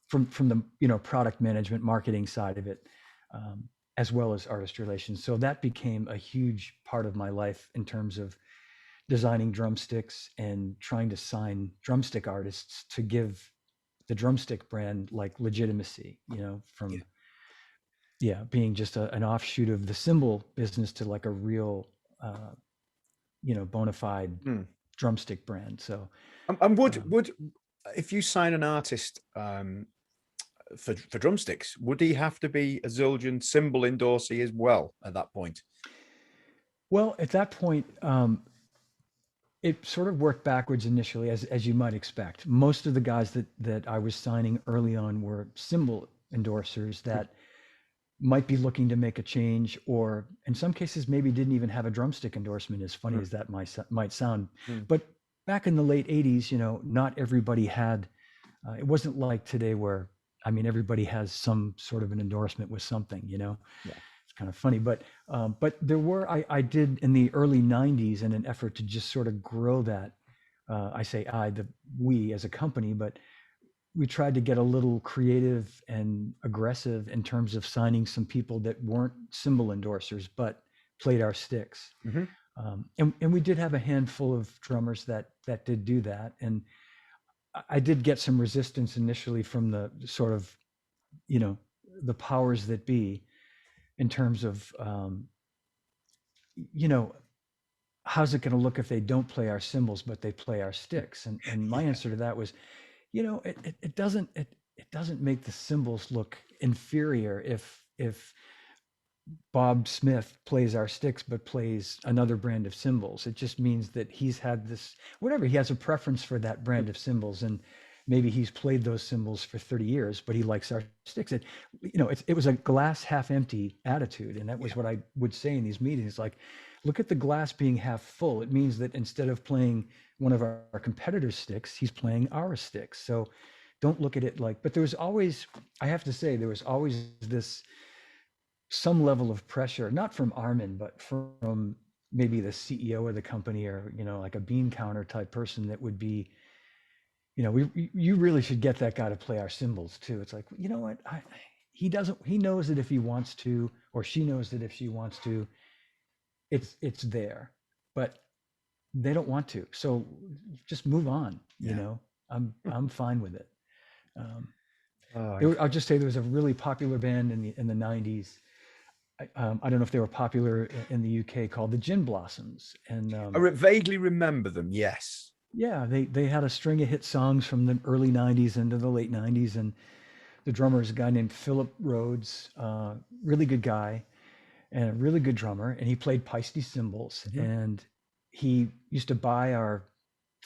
from the, product management, marketing side of it. as well as artist relations. So that became a huge part of my life in terms of designing drumsticks and trying to sign drumstick artists to give the drumstick brand like legitimacy, Yeah. from being just an offshoot of the cymbal business to like a real uh, bona fide Hmm. drumstick brand. So And um, would if you sign an artist for drumsticks, would he have to be a Zildjian cymbal endorsee as well at that point? well, at that point, it sort of worked backwards initially, as you might expect. Most of the guys that I was signing early on were cymbal endorsers that might be looking to make a change, or in some cases maybe didn't even have a drumstick endorsement, as funny Hmm. as that might sound. Hmm. But back in the late 80s, not everybody had, it wasn't like today where, I mean, everybody has some sort of an endorsement with something. Yeah. It's kind of funny. But there were, I did in the early 90s in an effort to just sort of grow that. I say we as a company, but we tried to get a little creative and aggressive in terms of signing some people that weren't cymbal endorsers but played our sticks. Hmm. And we did have a handful of drummers that did do that. And I did get some resistance initially from the sort of, you know, the powers that be in terms of, you know, how's it going to look if they don't play our cymbals but they play our sticks? And my Yeah. answer to that was, it doesn't make the cymbals look inferior if Bob Smith plays our sticks but plays another brand of cymbals. It just means that he's had this, whatever, he has a preference for that brand of cymbals, and maybe he's played those cymbals for 30 years, but he likes our sticks. It was a glass half empty attitude, and that Yeah. was what I would say in these meetings. Like, look at the glass being half full. It means that instead of playing one of our competitors' sticks, he's playing our sticks. So don't look at it like. But there was always, I have to say, there was always this some level of pressure, not from Armin, but from maybe the CEO of the company, or, like a bean counter type person that would be, you really should get that guy to play our cymbals too. It's like, you know what? He knows that if he wants to, or she knows that if she wants to, it's there, but they don't want to. So just move on, Yeah. I'm fine with it. Um, Oh, I'll just say there was a really popular band in the 90s. I don't know if they were popular in the UK, called the Gin Blossoms. And vaguely remember them. Yes. yeah, they had a string of hit songs from the early 90s into the late 90s. And the drummer is a guy named Philip Rhodes, really good guy and a really good drummer. And he played Paiste cymbals. Mhm. And he used to buy our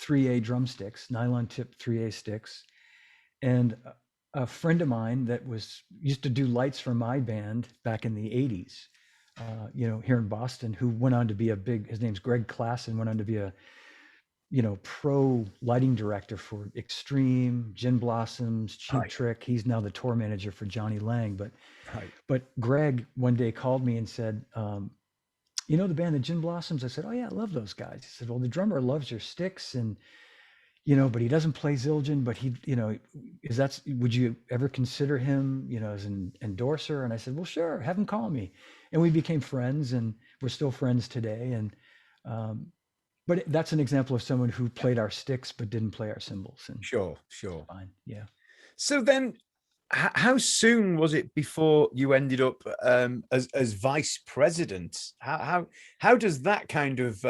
3A drumsticks, nylon tip 3A sticks. And a friend of mine that used to do lights for my band back in the 80s, here in Boston, who went on to be his name's Greg Klassen, went on to be a, pro lighting director for Extreme, Gin Blossoms, Cheap Right. Trick. He's now the tour manager for Johnny Lang. But Right. but Greg one day called me and said, you know the band, the Gin Blossoms? I said, oh yeah, I love those guys. He said, well, the drummer loves your sticks, and but he doesn't play Zildjian, but would you ever consider him, as an endorser? And I said, well, sure, have him call me. And we became friends, and we're still friends today. And, but that's an example of someone who played our sticks, but didn't play our cymbals, and Sure. it's Sure. fine. Yeah. So then, how soon was it before you ended up as vice president? How does that kind of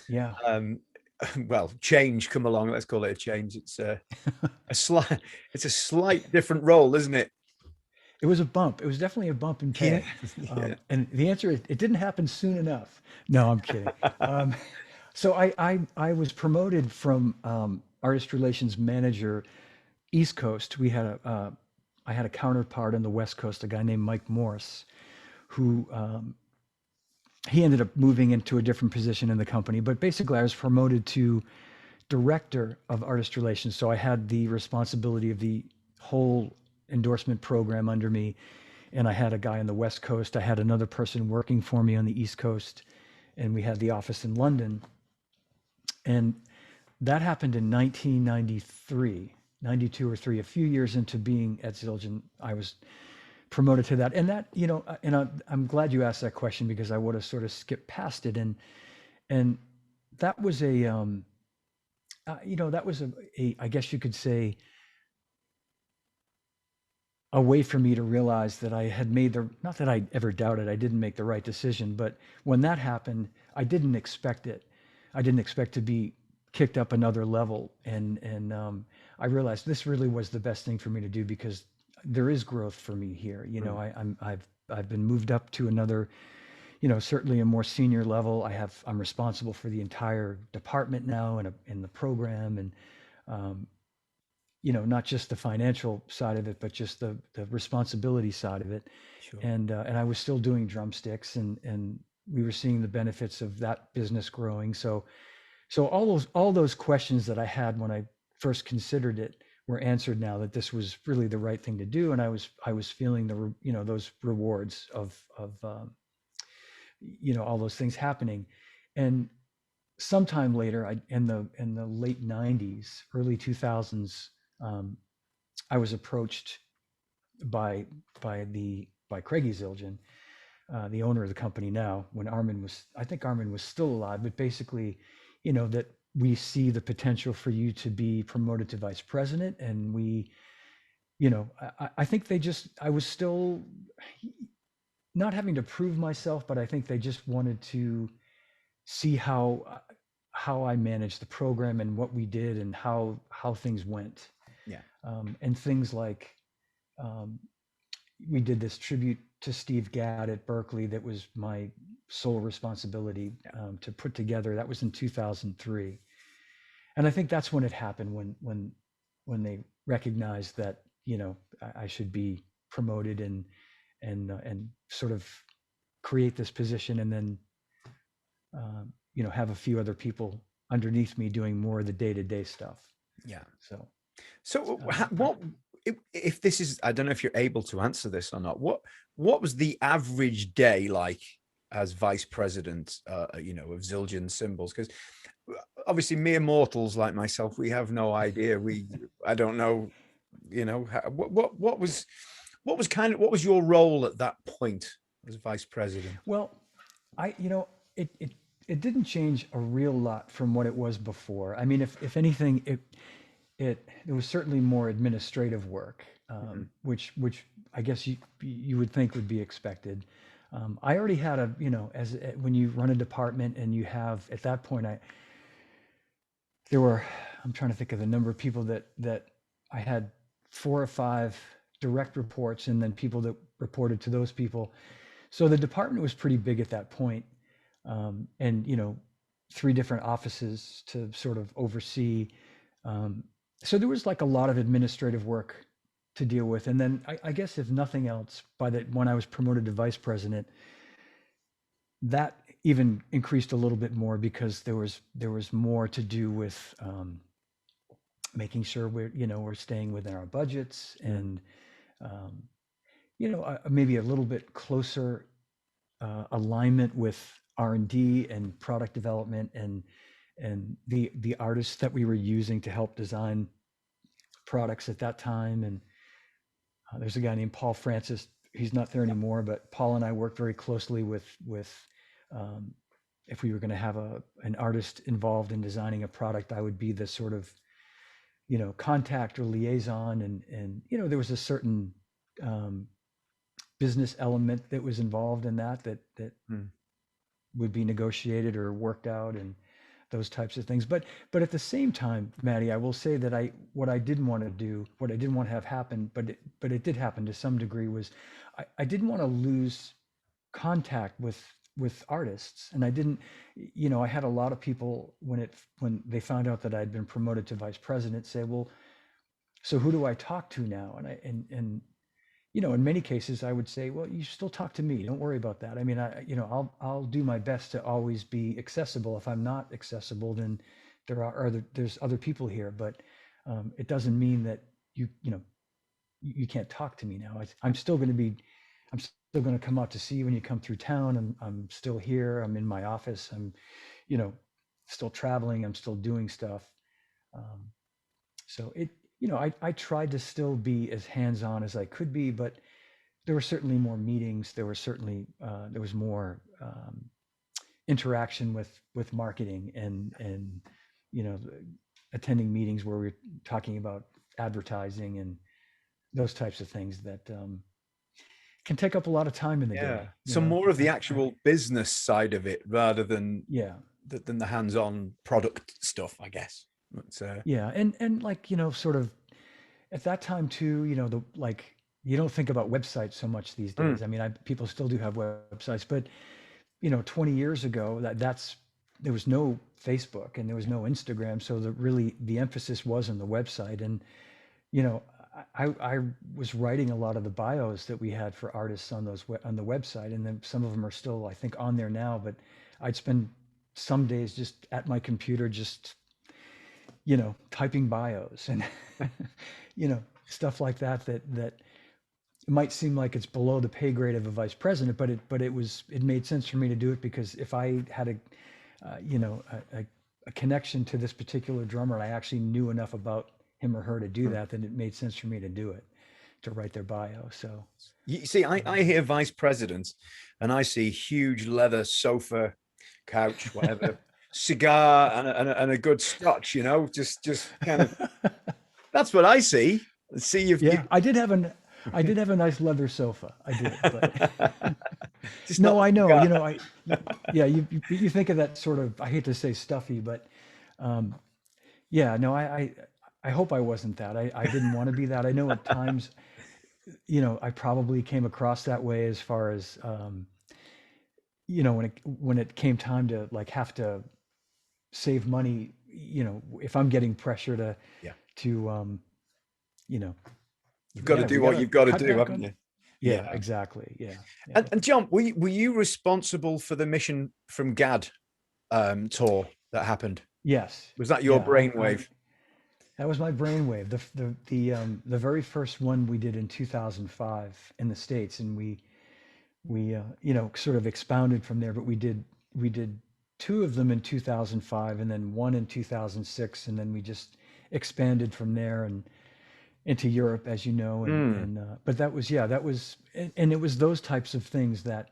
Yeah. um, well, change come along? Let's call it a change. It's a slight different role, isn't it? It was a bump. It was definitely a bump in Yeah. pay. Yeah. And the answer is, it didn't happen soon enough. No, I'm kidding. Um, so I was promoted from artist relations manager East Coast. I had a counterpart on the West Coast, a guy named Mike Morse, who he ended up moving into a different position in the company. But basically, I was promoted to director of artist relations. So I had the responsibility of the whole endorsement program under me. And I had a guy on the West Coast. I had another person working for me on the East Coast. And we had the office in London. And that happened in 1993, 92 or 3, a few years into being at Zildjian. I was promoted to that. And that, I'm glad you asked that question because I would have sort of skipped past it. And that was that was I guess you could say, a way for me to realize that I had made not that I ever doubted I didn't make the right decision, but when that happened, I didn't expect it. I didn't expect to be kicked up another level. And I realized this really was the best thing for me to do because there is growth for me here. I've been moved up to another, certainly a more senior level. I'm responsible for the entire department now in the program. And, not just the financial side of it, but just the responsibility side of it. Sure. And I was still doing drumsticks, and we were seeing the benefits of that business growing. So all those questions that I had when I first considered it were answered now that this was really the right thing to do, and I was feeling those rewards of all those things happening. And sometime later, in the late '90s, early 2000s, I was approached by Craigie Zildjian, the owner of the company now. I think Armin was still alive, but basically, that we see the potential for you to be promoted to vice president, and I think I was still not having to prove myself, but I think they just wanted to see how I managed the program and what we did and how things went. Yeah. And things like, we did this tribute to Steve Gadd at Berkeley that was my sole responsibility to put together. That was in 2003, and I think that's when it happened, when they recognized that I should be promoted and sort of create this position, and then have a few other people underneath me doing more of the day-to-day stuff. Yeah. So what if this is, I don't know if you're able to answer this or not, what was the average day like as vice president of Zildjian Cymbals? Because obviously mere mortals like myself, we have no idea. I don't know, what was your role at that point as vice president? Well, it didn't change a real lot from what it was before. I mean, if anything, it was certainly more administrative work, which I guess you would think would be expected. I already had when you run a department and you have, at that point, I'm trying to think of the number of people that I had 4 or 5 direct reports, and then people that reported to those people. So the department was pretty big at that point. And 3 different offices to sort of oversee. So there was like a lot of administrative work to deal with. And then I guess if nothing else, when I was promoted to vice president, that even increased a little bit more because there was more to do with making sure we're staying within our budgets, and maybe a little bit closer alignment with R&D and product development and the artists that we were using to help design products at that time. And there's a guy named Paul Francis. He's not there anymore, but Paul and I worked very closely with if we were going to have an artist involved in designing a product, I would be the sort of contact or liaison, and there was a certain business element that was involved in that would be negotiated or worked out, and those types of things. But at the same time, Maddie, I will say that what I didn't want to do, what I didn't want to have happen, but it did happen to some degree, was I didn't want to lose contact with artists. And I didn't, I had a lot of people when they found out that I'd been promoted to vice president say, well, so who do I talk to now? And in many cases I would say, well, you still talk to me. Don't worry about that. I mean, I'll do my best to always be accessible. If I'm not accessible, then there's other people here, but it doesn't mean that you can't talk to me now. I'm still going to come out to see you when you come through town. I'm still here. I'm in my office. I'm, still traveling. I'm still doing stuff. So I tried to still be as hands-on as I could be, but there were certainly more meetings. There was more interaction with marketing and you know attending meetings where we're talking about advertising and those types of things that can take up a lot of time in the Yeah. day. So more of the actual business side of it rather than Yeah. the hands-on product stuff, I guess. But, Yeah. And like, sort of at that time too, you don't think about websites so much these days. I mean, people still do have websites, but 20 years ago, there was no Facebook and there was no Instagram. So the emphasis was on the website. And, you know, I was writing a lot of the bios that we had for artists on on the website. And then some of them are still, I think, on there now, but I'd spend some days just at my computer, just, typing bios and, stuff like that might seem like it's below the pay grade of a vice president, but it made sense for me to do it because if I had a connection to this particular drummer, and I actually knew enough about him or her to do that, then it made sense for me to do it, to write their bio. So you see, I hear vice president and I see huge leather sofa, couch, whatever, cigar and a good scotch, just kind of, that's what I see. See, yeah, I did have a nice leather sofa. I did, but just no, not I know, cigar. yeah, you think of that sort of, I hate to say stuffy, but yeah, no, I hope I wasn't that. I didn't want to be that. I know at times, I probably came across that way as far as, when it came time to like have to save money, if I'm getting pressure Yeah, to, you know, you've got to yeah, we do what gotta you've got to cut do, back haven't on. you? Yeah, Yeah. exactly. Yeah, yeah. And John, were you responsible for the mission from Gadd tour that happened? Yes. Was that your Yeah. brainwave? That was my brainwave. The very first one we did in 2005 in the States, and we sort of expounded from there. But we did two of them in 2005, and then one in 2006, and then we just expanded from there and into Europe, as you know. Mm, But and it was those types of things that,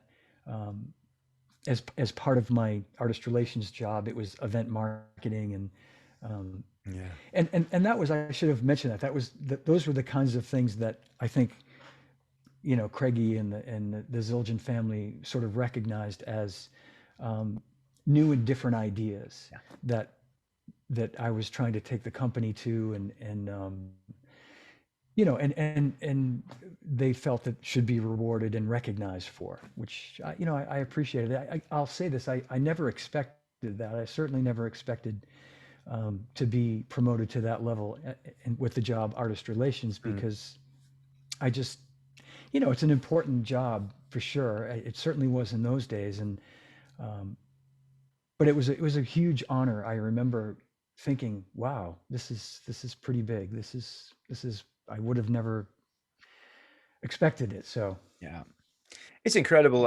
as part of my artist relations job, it was event marketing um, yeah. and that was, I should have mentioned those were the kinds of things that I think Craigie and the Zildjian family sort of recognized as new and different ideas Yeah. that I was trying to take the company to, and they felt that should be rewarded and recognized for, which I appreciated. I'll say this: I never expected that. I certainly never expected to be promoted to that level and with the job artist relations, Mm. because I just, it's an important job for sure. It certainly was in those days, and um, but it was a huge honor. I remember thinking, wow, this is pretty big. This is I would have never expected it. So Yeah. It's incredible.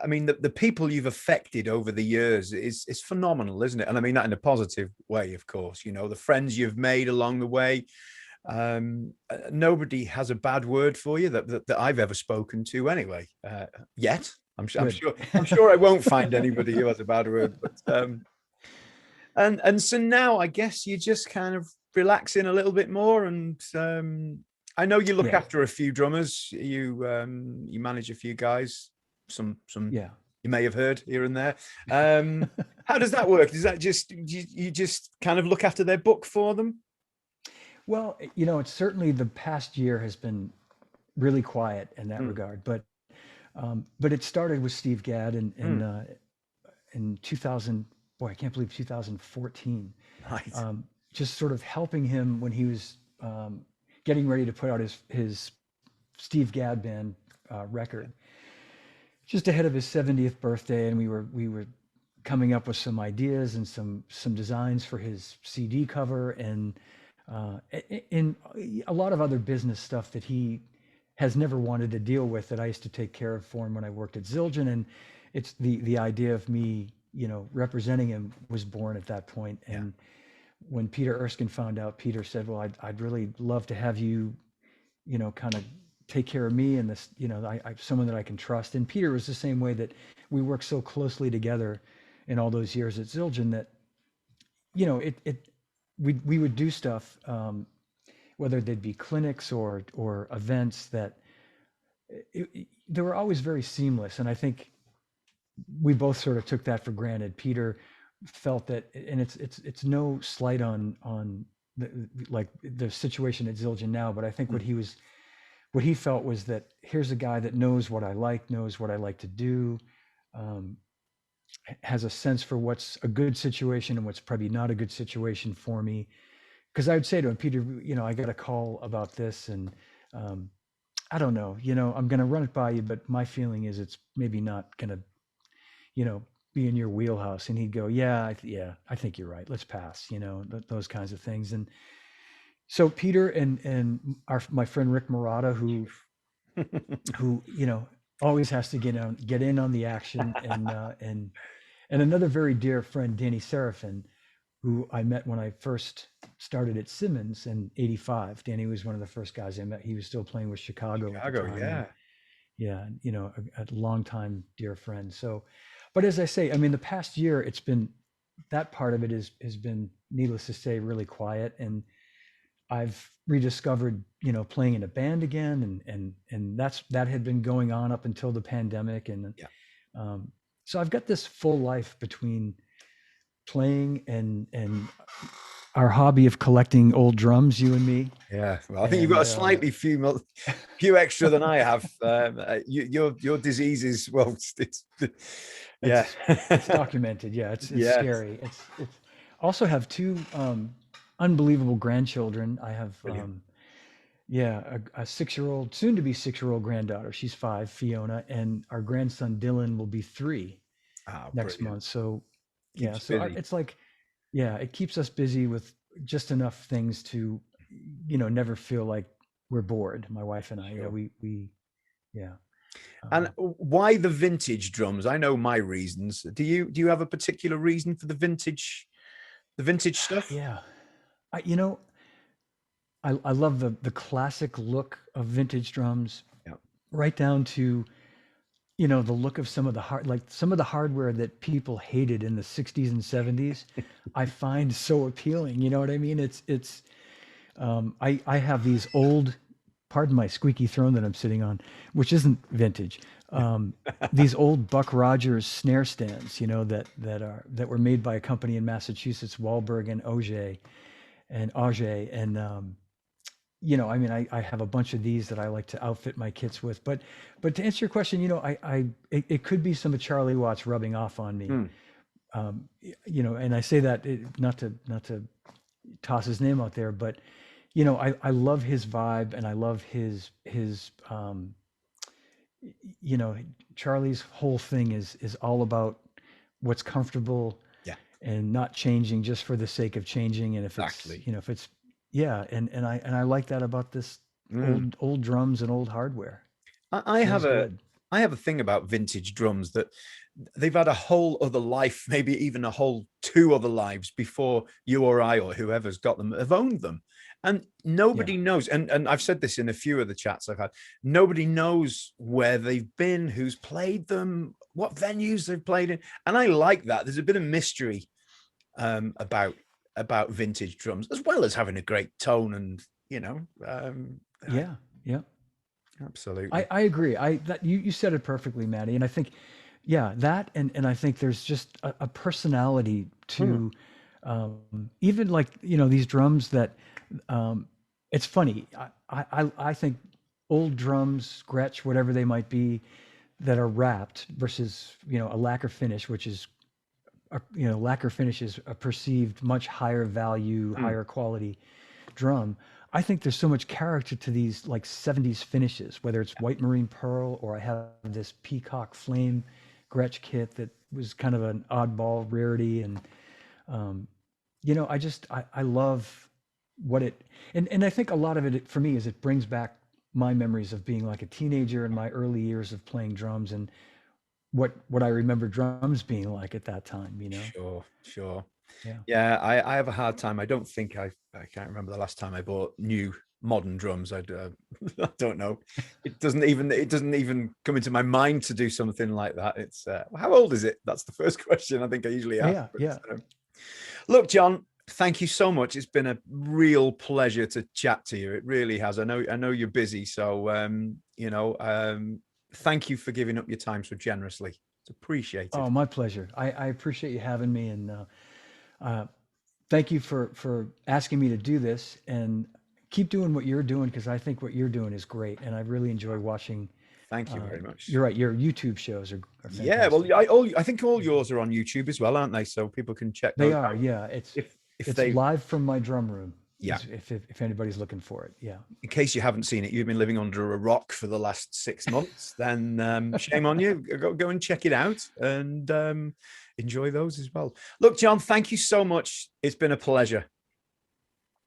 I mean, the people you've affected over the years is phenomenal, isn't it? And I mean that in a positive way, of course. The friends you've made along the way. Nobody has a bad word for you that I've ever spoken to, anyway. Yet, I'm good. sure. I'm sure I won't find anybody who has a bad word. But and so now, I guess you just kind of relax in a little bit more, and I know you look Yeah, after a few drummers. You manage a few guys. Some yeah. you may have heard here and there. How does that work? Does that just you just kind of look after their book for them? Well, it's certainly the past year has been really quiet in that Mm, regard, but it started with Steve Gadd mm, in 2000. Boy, I can't believe 2014. right. Just sort of helping him when he was getting ready to put out his Steve Gadd band record, just ahead of his 70th birthday, and we were coming up with some ideas and some designs for his CD cover, and in a lot of other business stuff that he has never wanted to deal with, that I used to take care of for him when I worked at Zildjian. And it's the idea of me, representing him was born at that point. Yeah. And when Peter Erskine found out, Peter said, well, I'd really love to have you, kind of take care of me, and this, someone that I can trust. And Peter was the same way, that we worked so closely together in all those years at Zildjian, that, we would do stuff, whether they'd be clinics or events, that they were always very seamless. And I think we both sort of took that for granted. Peter felt that, and it's no slight on the situation at Zildjian now, but I think what he felt was that, here's a guy that knows what I like, knows what I like to do, has a sense for what's a good situation and what's probably not a good situation for me. Because I would say to him, Peter, I got a call about this, and I don't know, I'm going to run it by you, but my feeling is it's maybe not going to, be in your wheelhouse. And he'd go, yeah, I think you're right. Let's pass, those kinds of things. And so Peter and my friend Rick Murata, who always has to get in on the action, and another very dear friend, Danny Seraphin, who I met when I first started at Simmons in '85. Danny was one of the first guys I met. He was still playing with Chicago at the time. Yeah, a longtime dear friend. So, but as I say, I mean, the past year, it's been, that part of it has been, needless to say, really quiet. And I've rediscovered, playing in a band again, and that had been going on up until the pandemic. And so I've got this full life between playing and our hobby of collecting old drums, you and me. Yeah, well, I think you've got a slightly few extra than I have. Your disease is, well, it's documented. Yeah, it's scary. It's also have two unbelievable grandchildren. I have a 6-year-old, soon to be 6-year-old granddaughter. She's 5, Fiona, and our grandson Dylan will be 3 next month. So it's like, it keeps us busy with just enough things to, never feel like we're bored. My wife and I, And why the vintage drums? I know my reasons. Do you have a particular reason for the vintage stuff? Yeah, I love the classic look of vintage drums, right down to, the look of some of the hardware that people hated in the 60s and 70s. I find so appealing. You know what I mean? It's I have these old, pardon my squeaky throne that I'm sitting on, which isn't vintage. These old Buck Rogers snare stands, that were made by a company in Massachusetts, Wahlberg and Auger. I have a bunch of these that I like to outfit my kits with. But to answer your question, it could be some of Charlie Watts rubbing off on me. And I say that not to toss his name out there, but I love his vibe, and I love his Charlie's whole thing is all about what's comfortable, and not changing just for the sake of changing. And if it's and I like that about this old drums and old hardware. I have a thing about vintage drums, that they've had a whole other life, maybe even a whole 2 other lives before you or I or whoever's got them have owned them. And nobody knows. And I've said this in a few of the chats I've had. Nobody knows where they've been, who's played them, what venues they've played in. And I like that. There's a bit of mystery about vintage drums, as well as having a great tone, and absolutely. I agree. That you said it perfectly, Maddie. And I think that, and I think there's just a personality to even like these drums that it's funny. I think old drums, Gretsch, whatever they might be, that are wrapped versus a lacquer finish, which is lacquer finish is a perceived much higher value, higher quality drum. I think there's so much character to these like 70s finishes, whether it's white marine pearl, or I have this peacock flame Gretsch kit that was kind of an oddball rarity. And I love what it, and I think a lot of it for me is it brings back my memories of being like a teenager in my early years of playing drums, and what I remember drums being like at that time, Sure. Yeah. I have a hard time. I don't think I can't remember the last time I bought new modern drums. I don't know. It doesn't even come into my mind to do something like that. It's how old is it? That's the first question I think I usually ask. Yeah, yeah. Look, John, thank you so much. It's been a real pleasure to chat to you. It really has. I know you're busy, so thank you for giving up your time so generously. It's appreciated. Oh, my pleasure. I appreciate you having me, and thank you for asking me to do this. And keep doing what you're doing, because I think what you're doing is great, and I really enjoy watching. Thank you very much. You're right. Your YouTube shows are fantastic. Yeah, well, I think all yours are on YouTube as well, aren't they? So people can check those. They are. Yeah, it's live from my drum room. Yeah. If anybody's looking for it. Yeah. In case you haven't seen it, you've been living under a rock for the last 6 months, then shame on you. Go and check it out and enjoy those as well. Look, John, thank you so much. It's been a pleasure.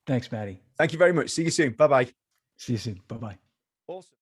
Thanks, Matty. Thank you very much. See you soon. Bye-bye. See you soon. Bye-bye. Awesome.